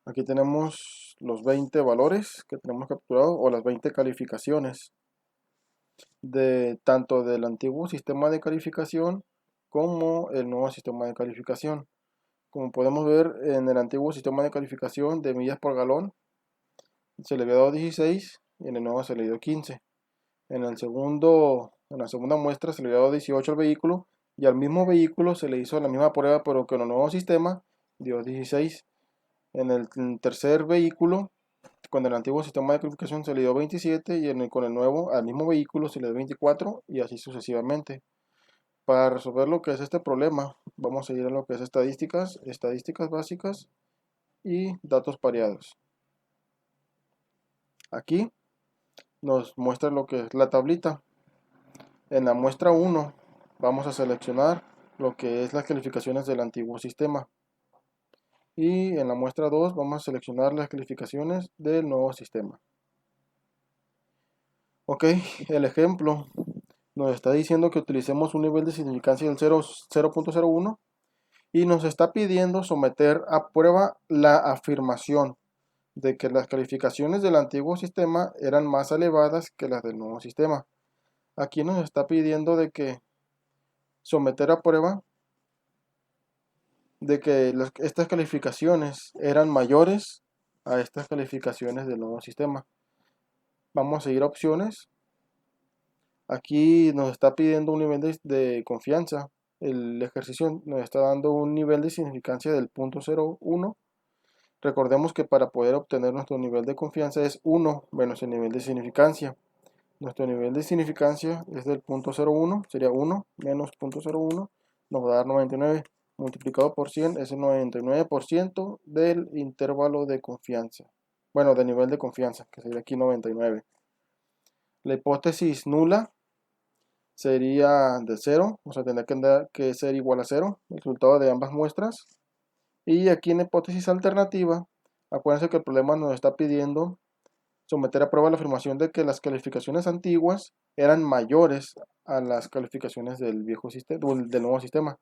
Aquí tenemos los 20 valores que tenemos capturados o las 20 calificaciones de tanto del antiguo sistema de calificación como el nuevo sistema de calificación. Como podemos ver, en el antiguo sistema de calificación de millas por galón se le había dado 16 y en el nuevo se le dio 15. En la segunda muestra se le había dado 18 al vehículo y al mismo vehículo se le hizo la misma prueba pero con el nuevo sistema dio 16. En el tercer vehículo, con el antiguo sistema de calificación se le dio 27 y con el nuevo al mismo vehículo se le dio 24 y así sucesivamente. Para resolver lo que es este problema, vamos a ir a lo que es estadísticas, estadísticas básicas y datos pareados. Aquí nos muestra lo que es la tablita. En la muestra 1 vamos a seleccionar lo que es las calificaciones del antiguo sistema. Y en la muestra 2 vamos a seleccionar las calificaciones del nuevo sistema. Ok, el ejemplo nos está diciendo que utilicemos un nivel de significancia del 0.01 y nos está pidiendo someter a prueba la afirmación de que las calificaciones del antiguo sistema eran más elevadas que las del nuevo sistema. Aquí nos está pidiendo de que someter a prueba de que estas calificaciones eran mayores a estas calificaciones del nuevo sistema. Vamos a seguir a opciones. Aquí nos está pidiendo un nivel de confianza. El ejercicio nos está dando un nivel de significancia del 0.01. Recordemos que para poder obtener nuestro nivel de confianza es 1 menos el nivel de significancia. Nuestro nivel de significancia es del 0.01, sería 1 menos 0.01, nos va a dar 99. Multiplicado por 100 es el 99% del intervalo de confianza. Bueno, del nivel de confianza, que sería aquí 99. La hipótesis nula sería de 0, o sea, tendría que ser igual a 0, el resultado de ambas muestras. Y aquí en la hipótesis alternativa, acuérdense que el problema nos está pidiendo someter a prueba la afirmación de que las calificaciones antiguas eran mayores a las calificaciones del viejo sistema, del nuevo sistema.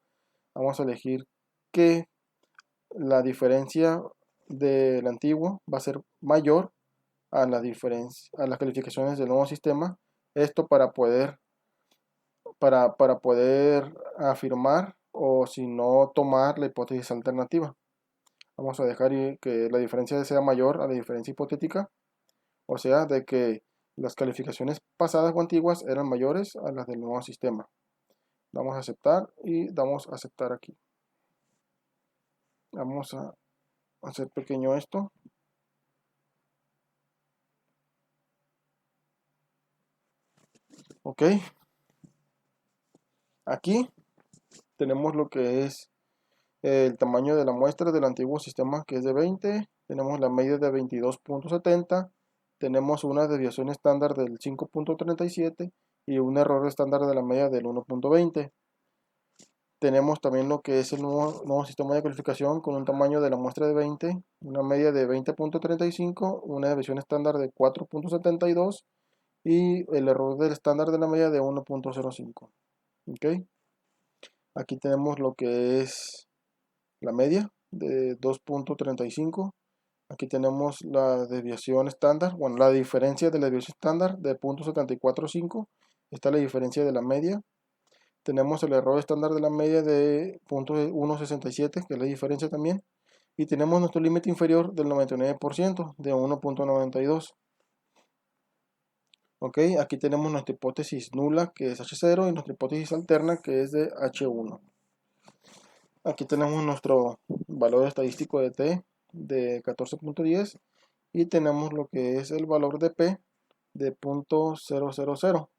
Vamos a elegir que la diferencia del antiguo va a ser mayor a a las calificaciones del nuevo sistema. Esto para poder afirmar o si no tomar la hipótesis alternativa. Vamos a dejar que la diferencia sea mayor a la diferencia hipotética, o sea, de que las calificaciones pasadas o antiguas eran mayores a las del nuevo sistema. Vamos a aceptar y damos a aceptar aquí. Vamos a hacer pequeño esto. Ok. Aquí tenemos lo que es el tamaño de la muestra del antiguo sistema, que es de 20, tenemos la media de 22.70, tenemos una desviación estándar del 5.37 y un error estándar de la media del 1.20. Tenemos también lo que es el nuevo sistema de calificación con un tamaño de la muestra de 20, una media de 20.35, una desviación estándar de 4.72 y el error del estándar de la media de 1.05. ¿Ok? Aquí tenemos lo que es la media de 2.35. Aquí tenemos la desviación estándar, bueno, la diferencia de la desviación estándar de 0.745. Está la diferencia de la media. Tenemos el error estándar de la media de 0.167, que es la diferencia también. Y tenemos nuestro límite inferior del 99% de 1.92. Ok, aquí tenemos nuestra hipótesis nula, que es H0, y nuestra hipótesis alterna, que es de H1. Aquí tenemos nuestro valor estadístico de T de 14.10 y tenemos lo que es el valor de P de 0.000.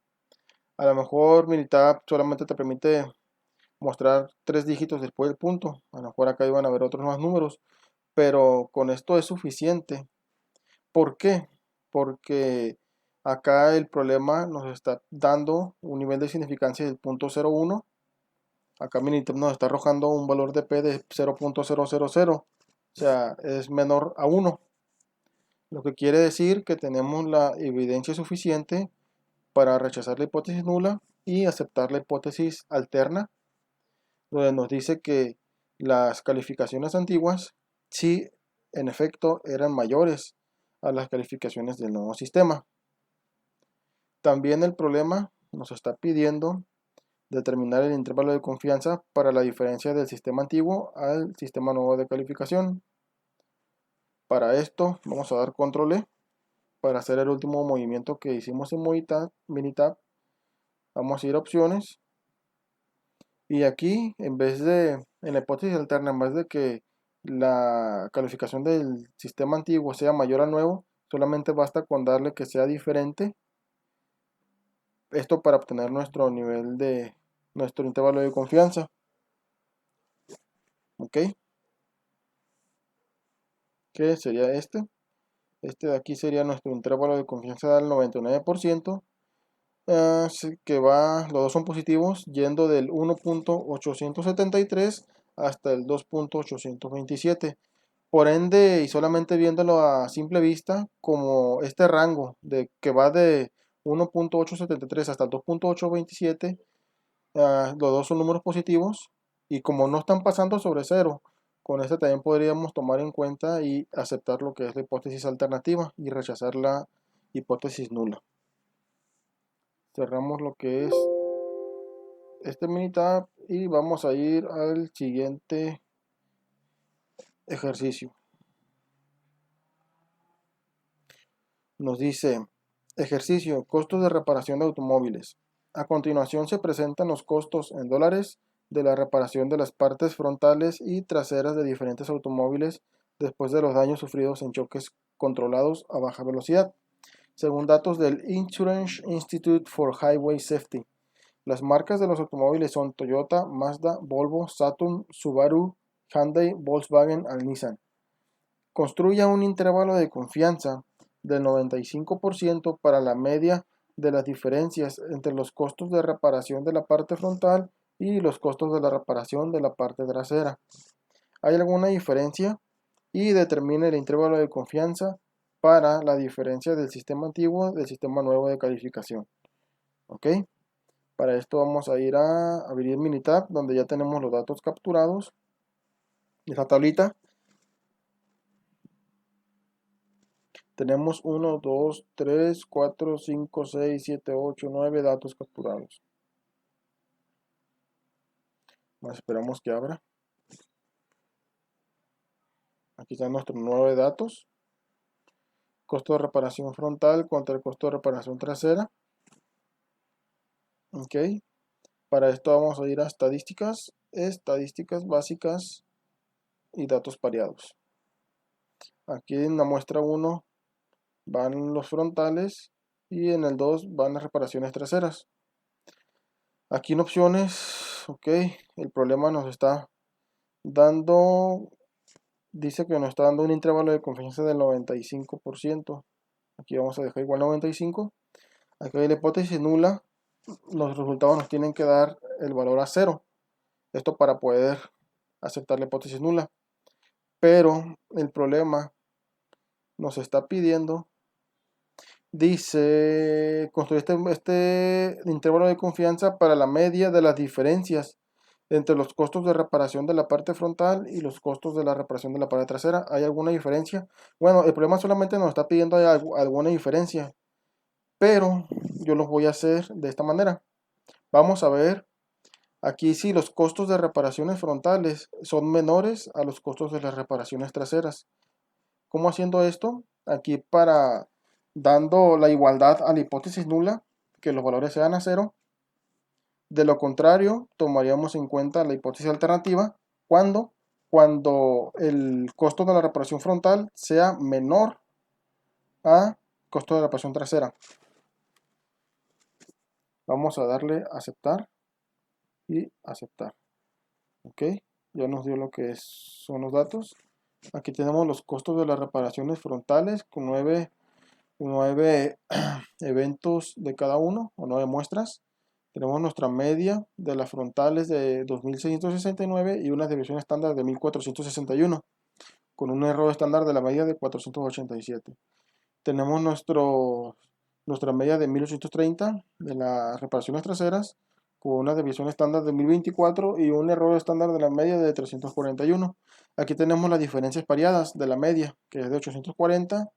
A lo mejor Minitab solamente te permite mostrar 3 dígitos después del punto. A lo mejor acá iban a haber otros más números, pero con esto es suficiente. ¿Por qué? Porque acá el problema nos está dando un nivel de significancia del 0.01. Acá Minitab nos está arrojando un valor de P de 0.000. O sea, es menor a 1. Lo que quiere decir que tenemos la evidencia suficiente para rechazar la hipótesis nula y aceptar la hipótesis alterna, donde nos dice que las calificaciones antiguas sí, en efecto, eran mayores a las calificaciones del nuevo sistema. También el problema nos está pidiendo determinar el intervalo de confianza para la diferencia del sistema antiguo al sistema nuevo de calificación. Para esto vamos a dar control E para hacer el último movimiento que hicimos en Minitab. Vamos a ir a opciones y aquí en la hipótesis alterna, en vez de que la calificación del sistema antiguo sea mayor al nuevo, solamente basta con darle que sea diferente. Esto para obtener nuestro intervalo de confianza. ¿Ok? ¿Qué sería este? Este de aquí sería nuestro intervalo de confianza del 99%. Los dos son positivos, yendo del 1.873 hasta el 2.827. Por ende, y solamente viéndolo a simple vista, como este rango que va de 1.873 hasta el 2.827, los dos son números positivos, y como no están pasando sobre cero, con este también podríamos tomar en cuenta y aceptar lo que es la hipótesis alternativa y rechazar la hipótesis nula. Cerramos lo que es este Minitab y vamos a ir al siguiente ejercicio. Nos dice, ejercicio, costos de reparación de automóviles. A continuación se presentan los costos en dólares de la reparación de las partes frontales y traseras de diferentes automóviles después de los daños sufridos en choques controlados a baja velocidad, según datos del Insurance Institute for Highway Safety. Las marcas de los automóviles son Toyota, Mazda, Volvo, Saturn, Subaru, Hyundai, Volkswagen y Nissan. Construya un intervalo de confianza del 95% para la media de las diferencias entre los costos de reparación de la parte frontal y los costos de la reparación de la parte trasera. ¿Hay alguna diferencia? Y determine el intervalo de confianza para la diferencia del sistema antiguo del sistema nuevo de calificación. ¿Ok? Para esto vamos a ir a abrir Minitab, donde ya tenemos los datos capturados. Esta tablita. Tenemos 1, 2, 3, 4, 5, 6, 7, 8, 9 datos capturados. Más esperamos que abra. Aquí están nuestros 9 datos. Costo de reparación frontal contra el costo de reparación trasera. Ok. Para esto vamos a ir a estadísticas, estadísticas básicas y datos pareados. Aquí en la muestra 1 van los frontales y en el 2 van las reparaciones traseras. Aquí en opciones, ok, el problema nos está dando dice que nos está dando un intervalo de confianza del 95%. Aquí vamos a dejar igual 95. Aquí hay la hipótesis nula. Los resultados nos tienen que dar el valor a 0. Esto para poder aceptar la hipótesis nula. Pero el problema nos está pidiendo, dice, construir este intervalo de confianza para la media de las diferencias entre los costos de reparación de la parte frontal y los costos de la reparación de la parte trasera. ¿Hay alguna diferencia? Bueno, el problema solamente nos está pidiendo alguna diferencia, pero yo los voy a hacer de esta manera. Vamos a ver aquí si los costos de reparaciones frontales son menores a los costos de las reparaciones traseras. ¿Cómo haciendo esto? Aquí dando la igualdad a la hipótesis nula, que los valores sean a 0. De lo contrario, tomaríamos en cuenta la hipótesis alternativa cuando el costo de la reparación frontal sea menor a costo de la reparación trasera. Vamos a darle aceptar y aceptar. Ok, ya nos dio lo que son los datos. Aquí tenemos los costos de las reparaciones frontales con 9 eventos de cada uno, o 9 muestras. Tenemos nuestra media de las frontales de 2669 y una desviación estándar de 1461, con un error estándar de la media de 487. Tenemos nuestra media de 1830 de las reparaciones traseras, con una desviación estándar de 1024 y un error estándar de la media de 341. Aquí tenemos las diferencias pareadas de la media, que es de 840.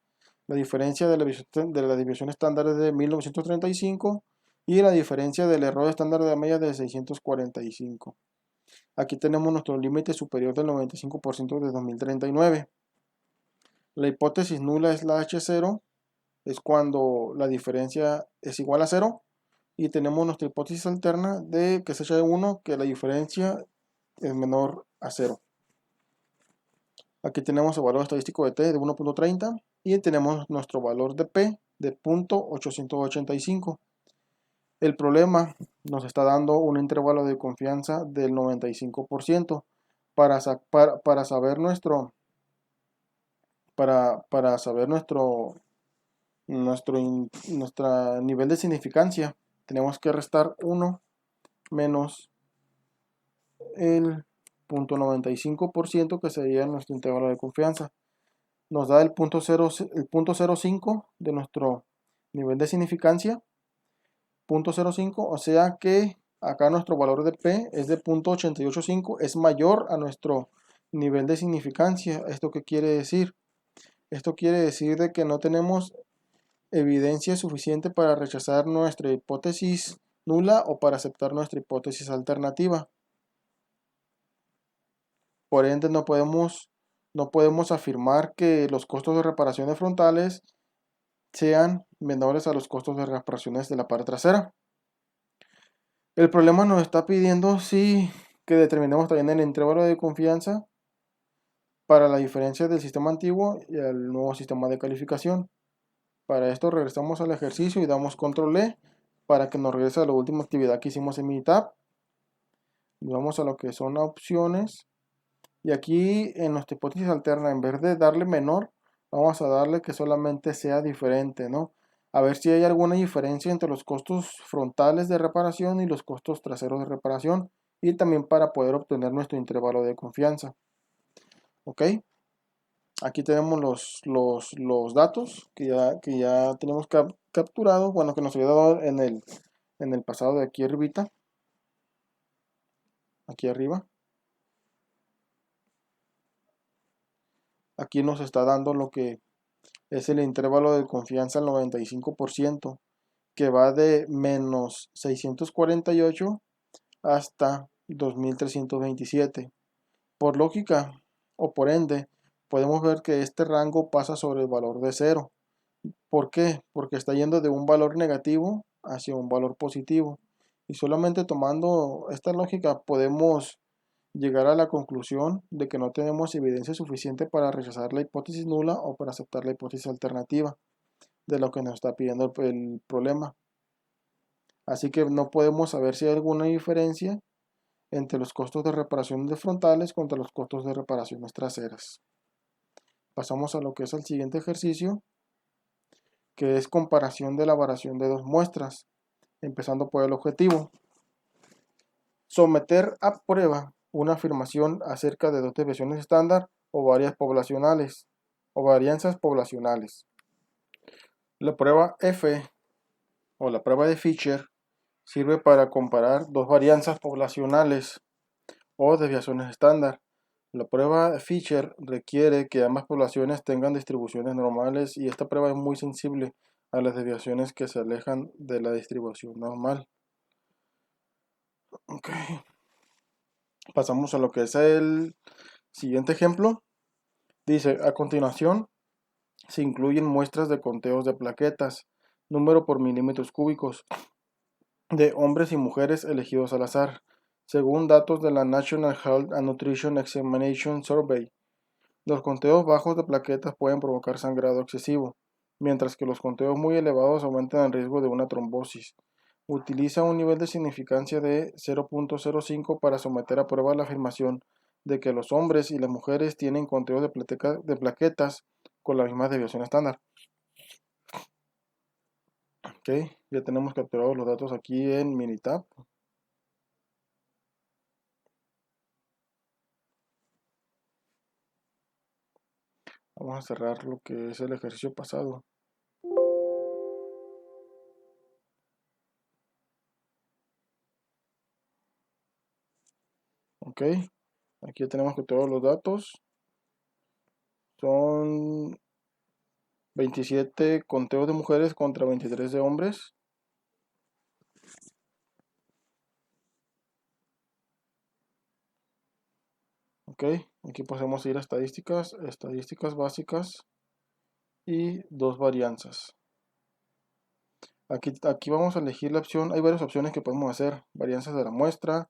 La diferencia de la desviación estándar es de 1935 y la diferencia del error estándar de la media de 645. Aquí tenemos nuestro límite superior del 95% de 2039. La hipótesis nula es la H0, es cuando la diferencia es igual a 0. Y tenemos nuestra hipótesis alterna de que es H1, que la diferencia es menor a 0. Aquí tenemos el valor estadístico de t de 1.30 y tenemos nuestro valor de p de 0.885. El problema nos está dando un intervalo de confianza del 95% para saber nuestro nivel de significancia. Tenemos que restar 1 menos el 0.95%, que sería nuestro intervalo de confianza. Nos da el 0.05 de nuestro nivel de significancia, 0.05, o sea que acá nuestro valor de P es de 0.885, es mayor a nuestro nivel de significancia. ¿Esto qué quiere decir? Esto quiere decir de que no tenemos evidencia suficiente para rechazar nuestra hipótesis nula o para aceptar nuestra hipótesis alternativa. Por ende, no podemos afirmar que los costos de reparaciones frontales sean menores a los costos de reparaciones de la parte trasera. El problema nos está pidiendo que determinemos también el intervalo de confianza para la diferencia del sistema antiguo y el nuevo sistema de calificación. Para esto regresamos al ejercicio y damos control E para que nos regrese a la última actividad que hicimos en Minitab. Vamos a lo que son opciones. Y aquí en nuestra hipótesis alterna, en vez de darle menor, vamos a darle que solamente sea diferente, ¿no? A ver si hay alguna diferencia entre los costos frontales de reparación y los costos traseros de reparación. Y también para poder obtener nuestro intervalo de confianza. ¿Ok? Aquí tenemos los datos que ya tenemos capturados. Bueno, que nos había dado en el pasado de aquí arribita. Aquí arriba. Aquí nos está dando lo que es el intervalo de confianza al 95%, que va de menos 648 hasta 2327. Por lógica o por ende, podemos ver que este rango pasa sobre el valor de 0. ¿Por qué? Porque está yendo de un valor negativo hacia un valor positivo. Y solamente tomando esta lógica podemos llegar a la conclusión de que no tenemos evidencia suficiente para rechazar la hipótesis nula o para aceptar la hipótesis alternativa de lo que nos está pidiendo el problema. Así que no podemos saber si hay alguna diferencia entre los costos de reparación de frontales contra los costos de reparaciones traseras. Pasamos a lo que es el siguiente ejercicio, que es comparación de la variación de dos muestras, empezando por el objetivo. Someter a prueba una afirmación acerca de dos desviaciones estándar o varianzas poblacionales. La prueba F o la prueba de Fisher sirve para comparar dos varianzas poblacionales o desviaciones estándar. La prueba de Fisher requiere que ambas poblaciones tengan distribuciones normales y esta prueba es muy sensible a las desviaciones que se alejan de la distribución normal. Ok. Pasamos a lo que es el siguiente ejemplo. Dice, a continuación se incluyen muestras de conteos de plaquetas, número por milímetros cúbicos, de hombres y mujeres elegidos al azar, según datos de la National Health and Nutrition Examination Survey. Los conteos bajos de plaquetas pueden provocar sangrado excesivo, mientras que los conteos muy elevados aumentan el riesgo de una trombosis. Utiliza un nivel de significancia de 0.05 para someter a prueba la afirmación de que los hombres y las mujeres tienen conteos de plaquetas con la misma desviación estándar. Ok, ya tenemos capturados los datos aquí en Minitab. Vamos a cerrar lo que es el ejercicio pasado. Ok, aquí ya tenemos capturados los datos. Son 27 conteos de mujeres contra 23 de hombres. Ok, aquí podemos ir a estadísticas, estadísticas básicas y dos varianzas. Aquí vamos a elegir la opción, hay varias opciones que podemos hacer, varianzas de la muestra,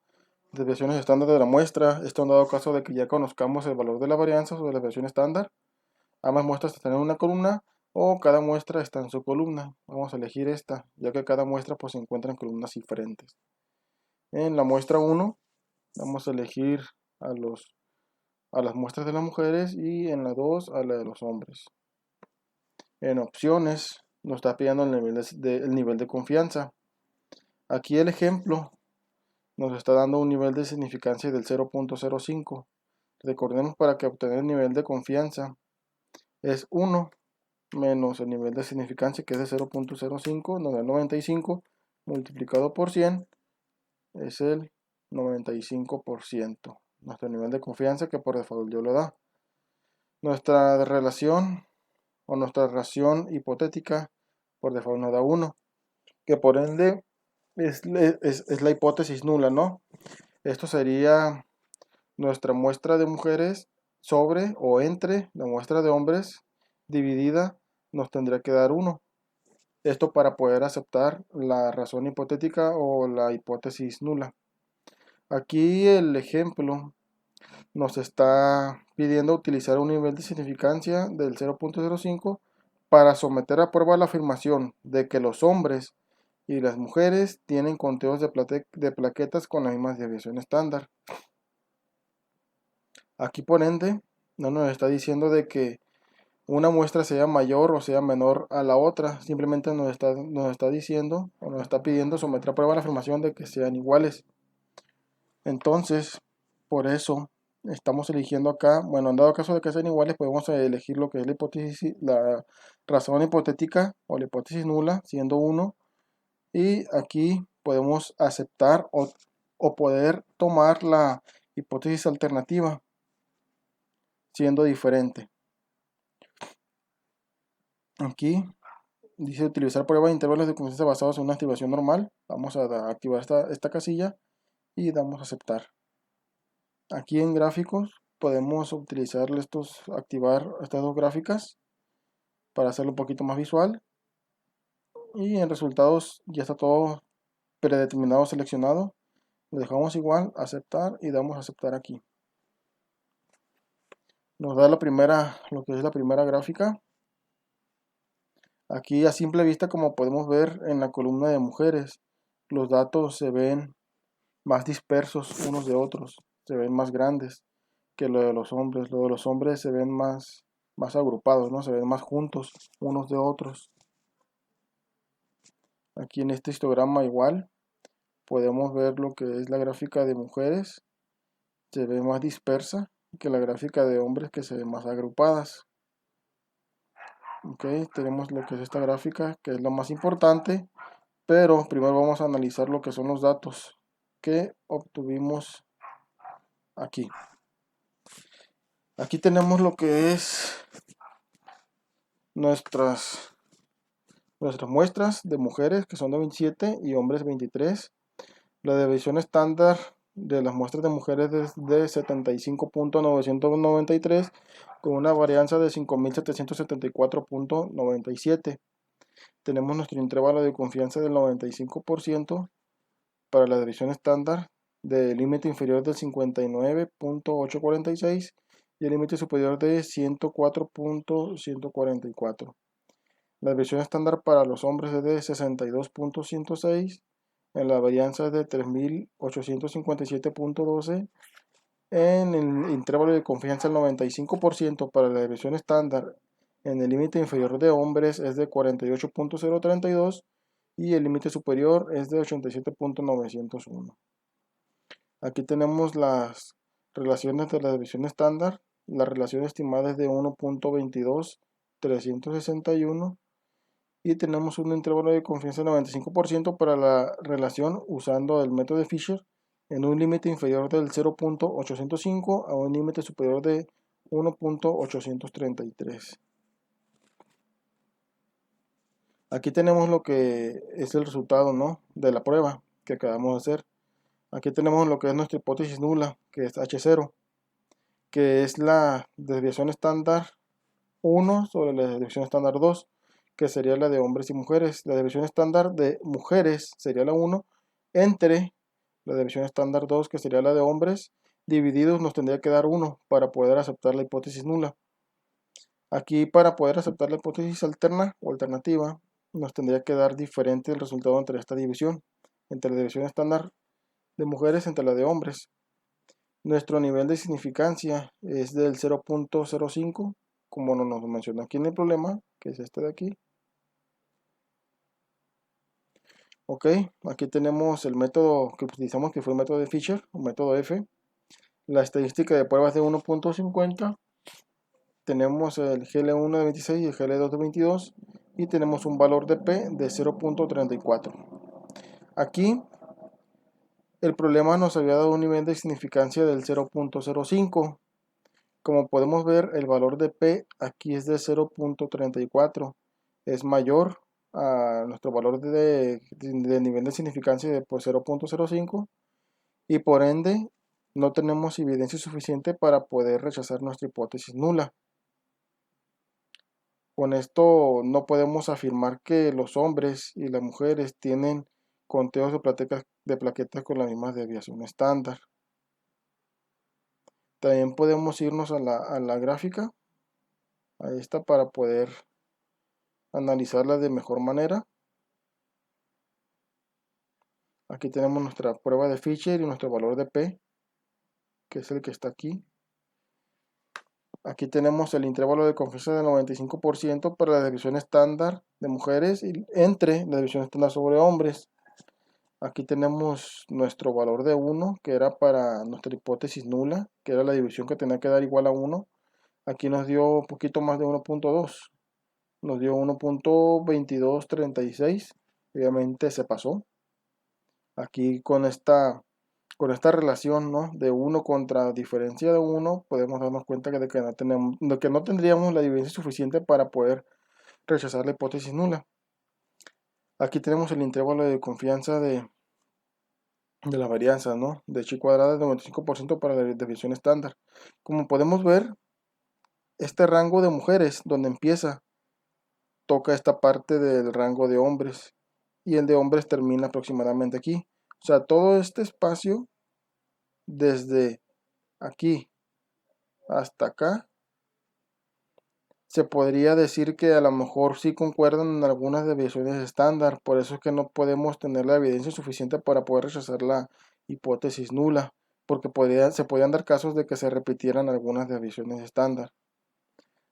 desviaciones estándar de la muestra, esto en dado caso de que ya conozcamos el valor de la varianza o de la desviación estándar. Ambas muestras están en una columna o cada muestra está en su columna. Vamos a elegir esta, ya que cada muestra pues, se encuentra en columnas diferentes. En la muestra 1 vamos a elegir a las muestras de las mujeres y en la 2 a la de los hombres. En opciones nos está pidiendo el nivel de confianza. Aquí el ejemplo nos está dando un nivel de significancia del 0.05. Recordemos para que obtener el nivel de confianza es 1 menos el nivel de significancia que es de 0.05, nos da 95, multiplicado por 100 es el 95%. Nuestro nivel de confianza que por default yo lo da. Nuestra relación o nuestra ración hipotética por default nos da 1, que por ende es la hipótesis nula, ¿no? Esto sería nuestra muestra de mujeres sobre o entre la muestra de hombres dividida nos tendría que dar 1. Esto para poder aceptar la razón hipotética o la hipótesis nula. Aquí el ejemplo nos está pidiendo utilizar un nivel de significancia del 0.05 para someter a prueba la afirmación de que los hombres y las mujeres tienen conteos de plaquetas con la misma desviación estándar. Aquí por ende no nos está diciendo de que una muestra sea mayor o sea menor a la otra, simplemente nos está diciendo o nos está pidiendo someter a prueba la afirmación de que sean iguales. Entonces, por eso estamos eligiendo acá, bueno, en dado caso de que sean iguales, podemos elegir lo que es la razón hipotética o la hipótesis nula, siendo 1, y aquí podemos aceptar o poder tomar la hipótesis alternativa, siendo diferente. Aquí dice utilizar pruebas de intervalos de confianza basados en una activación normal. Vamos a activar esta casilla y damos a aceptar. Aquí en gráficos podemos utilizar activar estas dos gráficas para hacerlo un poquito más visual. Y en resultados ya está todo predeterminado, seleccionado. Lo dejamos igual, aceptar y damos a aceptar aquí. Nos da lo que es la primera gráfica. Aquí a simple vista, como podemos ver en la columna de mujeres, los datos se ven más dispersos unos de otros, se ven más grandes que lo de los hombres. Lo de los hombres se ven más más agrupados, ¿no? Se ven más juntos unos de otros. Aquí en este histograma igual podemos ver lo que es la gráfica de mujeres, se ve más dispersa que la gráfica de hombres, que se ven más agrupadas. Ok, tenemos lo que es esta gráfica, que es lo más importante, pero primero vamos a analizar lo que son los datos que obtuvimos aquí. Aquí tenemos lo que es nuestras muestras de mujeres, que son de 27, y hombres 23. La deviación estándar de las muestras de mujeres es de 75.993 con una varianza de 5.774.97. Tenemos nuestro intervalo de confianza del 95% para la deviación estándar, del límite inferior del 59.846 y el límite superior de 104.144. La deviación estándar para los hombres es de 62.106, en la varianza es de 3.857.12, en el intervalo de confianza el 95% para la deviación estándar, en el límite inferior de hombres es de 48.032 y el límite superior es de 87.901. Aquí tenemos las relaciones de la deviación estándar. La relación estimada es de 1.22361 y tenemos un intervalo de confianza del 95% para la relación usando el método de Fisher en un límite inferior del 0.805 a un límite superior de 1.833. Aquí tenemos lo que es el resultado, ¿no?, de la prueba que acabamos de hacer. Aquí tenemos lo que es nuestra hipótesis nula, que es H0, que es la desviación estándar 1 sobre la desviación estándar 2, que sería la de hombres y mujeres. La desviación estándar de mujeres sería la 1 entre la desviación estándar 2, que sería la de hombres, divididos nos tendría que dar 1 para poder aceptar la hipótesis nula. Aquí, para poder aceptar la hipótesis alterna o alternativa, nos tendría que dar diferente el resultado entre esta división, entre la división estándar de mujeres entre la de hombres. Nuestro nivel de significancia es del 0.05, como nos mencionó aquí en el problema, que es este de aquí. Ok, aquí tenemos el método que utilizamos, que fue el método de Fisher, o método F. La estadística de pruebas de 1.50. Tenemos el GL1 de 26 y el GL2 de 22. Y tenemos un valor de P de 0.34. Aquí el problema nos había dado un nivel de significancia del 0.05. Como podemos ver, el valor de P aquí es de 0.34. Es mayor a nuestro valor de nivel de significancia de 0.05 y por ende no tenemos evidencia suficiente para poder rechazar nuestra hipótesis nula. Con esto no podemos afirmar que los hombres y las mujeres tienen conteos de plaquetas con la misma desviación estándar. También podemos irnos a la gráfica, a esta, para poder analizarla de mejor manera. Aquí tenemos nuestra prueba de Fisher y nuestro valor de P, que es el que está aquí. Aquí tenemos el intervalo de confianza del 95% para la desviación estándar de mujeres y entre la desviación estándar sobre hombres. Aquí tenemos nuestro valor de 1, que era para nuestra hipótesis nula, que era la división que tenía que dar igual a 1. Aquí nos dio un poquito más de 1.2. Nos dio 1.2236. Obviamente se pasó. Aquí con esta relación, ¿no?, de 1 contra diferencia de 1, podemos darnos cuenta de que no tendríamos la evidencia suficiente para poder rechazar la hipótesis nula. Aquí tenemos el intervalo de confianza de la varianza, ¿no?, de chi cuadrada de 95% para la desviación estándar. Como podemos ver, este rango de mujeres, donde empieza, toca esta parte del rango de hombres, y el de hombres termina aproximadamente aquí. O sea, todo este espacio, desde aquí hasta acá, se podría decir que a lo mejor sí concuerdan en algunas desviaciones estándar. Por eso es que no podemos tener la evidencia suficiente para poder rechazar la hipótesis nula, porque se podían dar casos de que se repitieran algunas desviaciones estándar.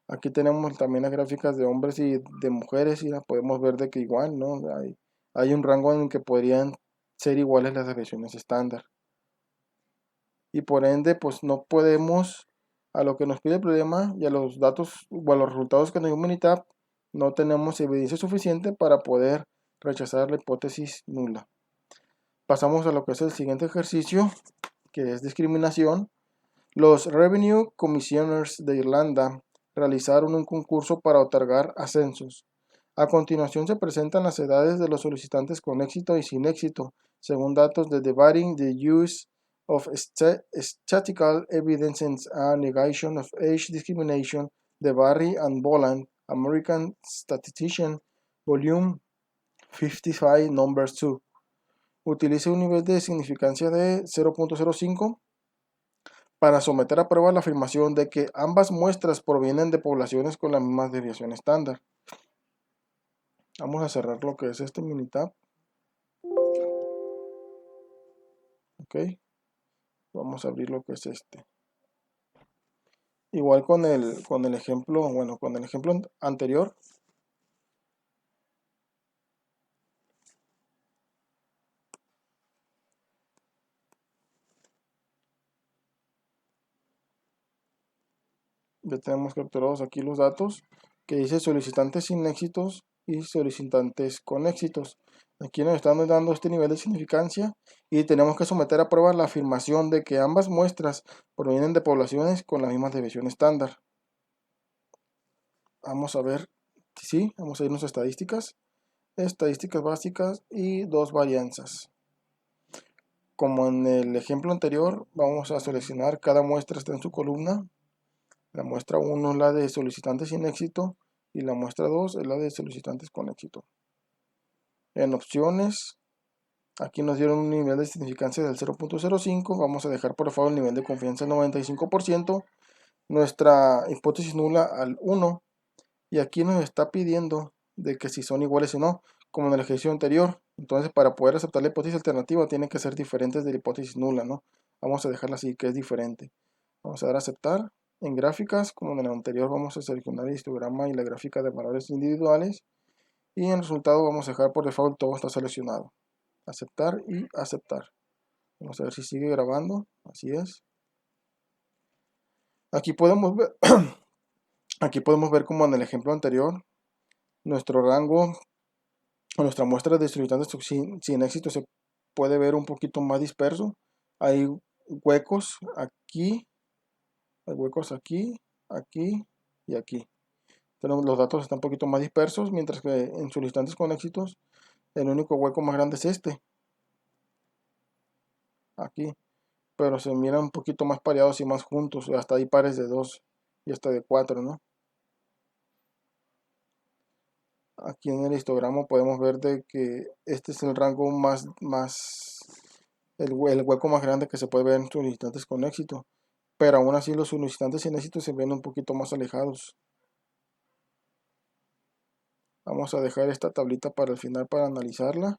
Aquí tenemos también las gráficas de hombres y de mujeres y las podemos ver de que igual, ¿no? Hay un rango en el que podrían ser iguales las desviaciones estándar. Y por ende, pues no podemos, a lo que nos pide el problema y a los datos o a los resultados que nos dio Minitab, no tenemos evidencia suficiente para poder rechazar la hipótesis nula. Pasamos a lo que es el siguiente ejercicio, que es discriminación. Los Revenue Commissioners de Irlanda realizaron un concurso para otorgar ascensos. A continuación se presentan las edades de los solicitantes con éxito y sin éxito, según datos de Debating the Use of Statistical Evidence and Negation of Age Discrimination de Barry and Boland, American Statistician, Volume 55, Number 2. Utilice un nivel de significancia de 0.05 para someter a prueba la afirmación de que ambas muestras provienen de poblaciones con la misma desviación estándar. Vamos a cerrar lo que es este Minitab. Ok. Vamos a abrir lo que es este. Igual con el ejemplo, bueno, con el ejemplo anterior. Ya tenemos capturados aquí los datos que dice solicitantes sin éxitos y solicitantes con éxitos. Aquí nos están dando este nivel de significancia y tenemos que someter a prueba la afirmación de que ambas muestras provienen de poblaciones con la misma desviación estándar. Vamos a ver, sí, vamos a irnos a estadísticas, estadísticas básicas y dos varianzas. Como en el ejemplo anterior, vamos a seleccionar cada muestra está en su columna. La muestra 1 es la de solicitantes sin éxito y la muestra 2 es la de solicitantes con éxito. En opciones, aquí nos dieron un nivel de significancia del 0.05, vamos a dejar por favor el nivel de confianza al 95%, nuestra hipótesis nula al 1, y aquí nos está pidiendo de que si son iguales o no, como en el ejercicio anterior. Entonces, para poder aceptar la hipótesis alternativa tienen que ser diferentes de la hipótesis nula, ¿no? Vamos a dejarla así, que es diferente. Vamos a dar a aceptar. En gráficas, como en el anterior, vamos a seleccionar el histograma y la gráfica de valores individuales. Y en el resultado vamos a dejar por default todo está seleccionado. Aceptar y aceptar. Vamos a ver si sigue grabando. Así es. Aquí podemos ver, aquí podemos ver como en el ejemplo anterior, nuestro rango o nuestra muestra de solicitantes sin éxito se puede ver un poquito más disperso. Hay huecos aquí, hay huecos aquí, aquí y aquí. Tenemos, los datos están un poquito más dispersos, mientras que en solicitantes con éxitos el único hueco más grande es este, aquí. Pero se miran un poquito más pareados y más juntos, hasta hay pares de 2 y hasta de 4, ¿no? Aquí en el histograma podemos ver de que este es el rango el hueco más grande que se puede ver en solicitantes con éxito, pero aún así los solicitantes sin éxito se ven un poquito más alejados. Vamos a dejar esta tablita para el final para analizarla.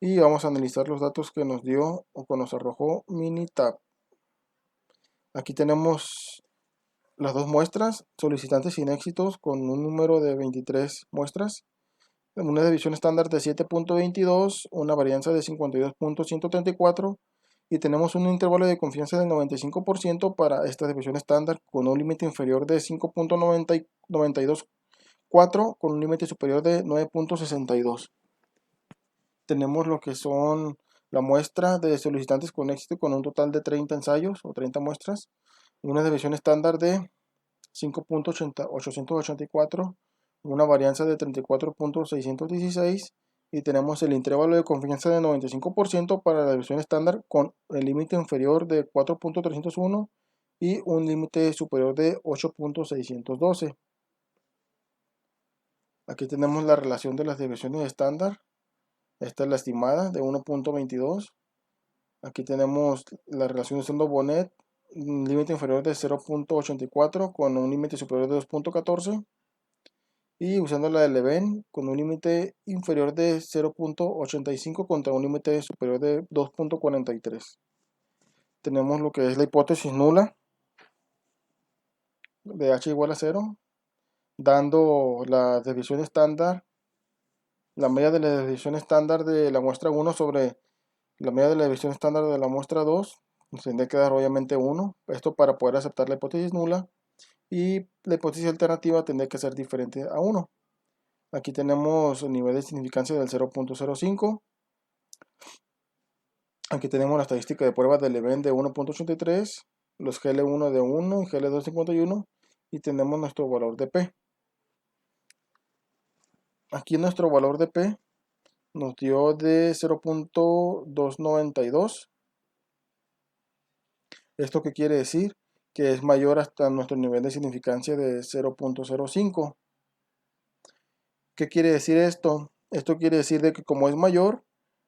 Y vamos a analizar los datos que nos dio o que nos arrojó Minitab. Aquí tenemos las dos muestras, solicitantes sin éxitos con un número de 23 muestras, una división estándar de 7.22, una varianza de 52.134 y tenemos un intervalo de confianza del 95% para esta división estándar con un límite inferior de 5.924 con un límite superior de 9.62. Tenemos lo que son la muestra de solicitantes con éxito con un total de 30 ensayos o 30 muestras, una división estándar de 5.884, una varianza de 34.616 y tenemos el intervalo de confianza de 95% para la división estándar con el límite inferior de 4.301 y un límite superior de 8.612. Aquí tenemos la relación de las divisiones estándar. Esta es la estimada de 1.22. Aquí tenemos la relación usando Bonet, un límite inferior de 0.84 con un límite superior de 2.14. Y usando la de Leven con un límite inferior de 0.85 contra un límite superior de 2.43. Tenemos lo que es la hipótesis nula. de h igual a 0, dando la desviación estándar, la media de la desviación estándar de la muestra 1 sobre la media de la desviación estándar de la muestra 2, nos tendría que dar obviamente 1, esto para poder aceptar la hipótesis nula, y la hipótesis alternativa tendría que ser diferente a 1. Aquí tenemos el nivel de significancia del 0.05. Aquí tenemos la estadística de pruebas del event de 1.83, los GL1 de 1 y GL2 de 51, y tenemos nuestro valor de P. Aquí nuestro valor de P nos dio de 0.292. ¿Esto qué quiere decir? Que es mayor hasta nuestro nivel de significancia de 0.05. ¿Qué quiere decir esto? Esto quiere decir de que como es mayor,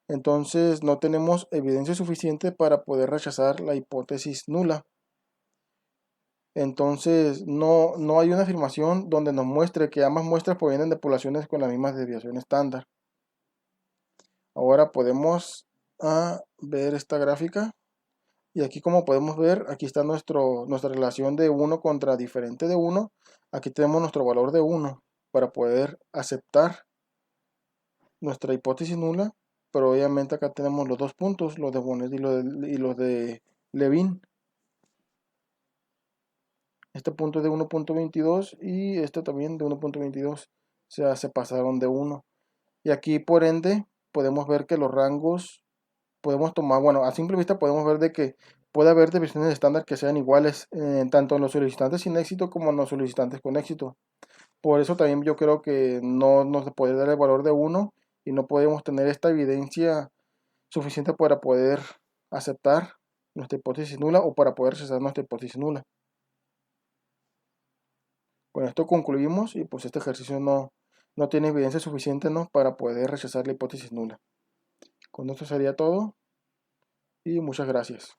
entonces no tenemos evidencia suficiente para poder rechazar la hipótesis nula. Entonces no hay una afirmación donde nos muestre que ambas muestras provienen de poblaciones con la misma desviación estándar. Ahora podemos ver esta gráfica. Y aquí, como podemos ver, aquí está nuestra relación de 1 contra diferente de 1. Aquí tenemos nuestro valor de 1 para poder aceptar nuestra hipótesis nula. Pero obviamente acá tenemos los dos puntos, los de Bonet y los de Levin. Este punto es de 1.22 y este también de 1.22. O sea, se pasaron de 1. Y aquí, por ende, podemos ver que los rangos podemos tomar, bueno, a simple vista podemos ver de que puede haber desviaciones estándar que sean iguales tanto en los solicitantes sin éxito como en los solicitantes con éxito. Por eso también yo creo que no nos puede dar el valor de 1 y no podemos tener esta evidencia suficiente para poder aceptar nuestra hipótesis nula o para poder rechazar nuestra hipótesis nula. Con esto concluimos y pues este ejercicio no tiene evidencia suficiente, ¿no?, para poder rechazar la hipótesis nula. Con esto sería todo y muchas gracias.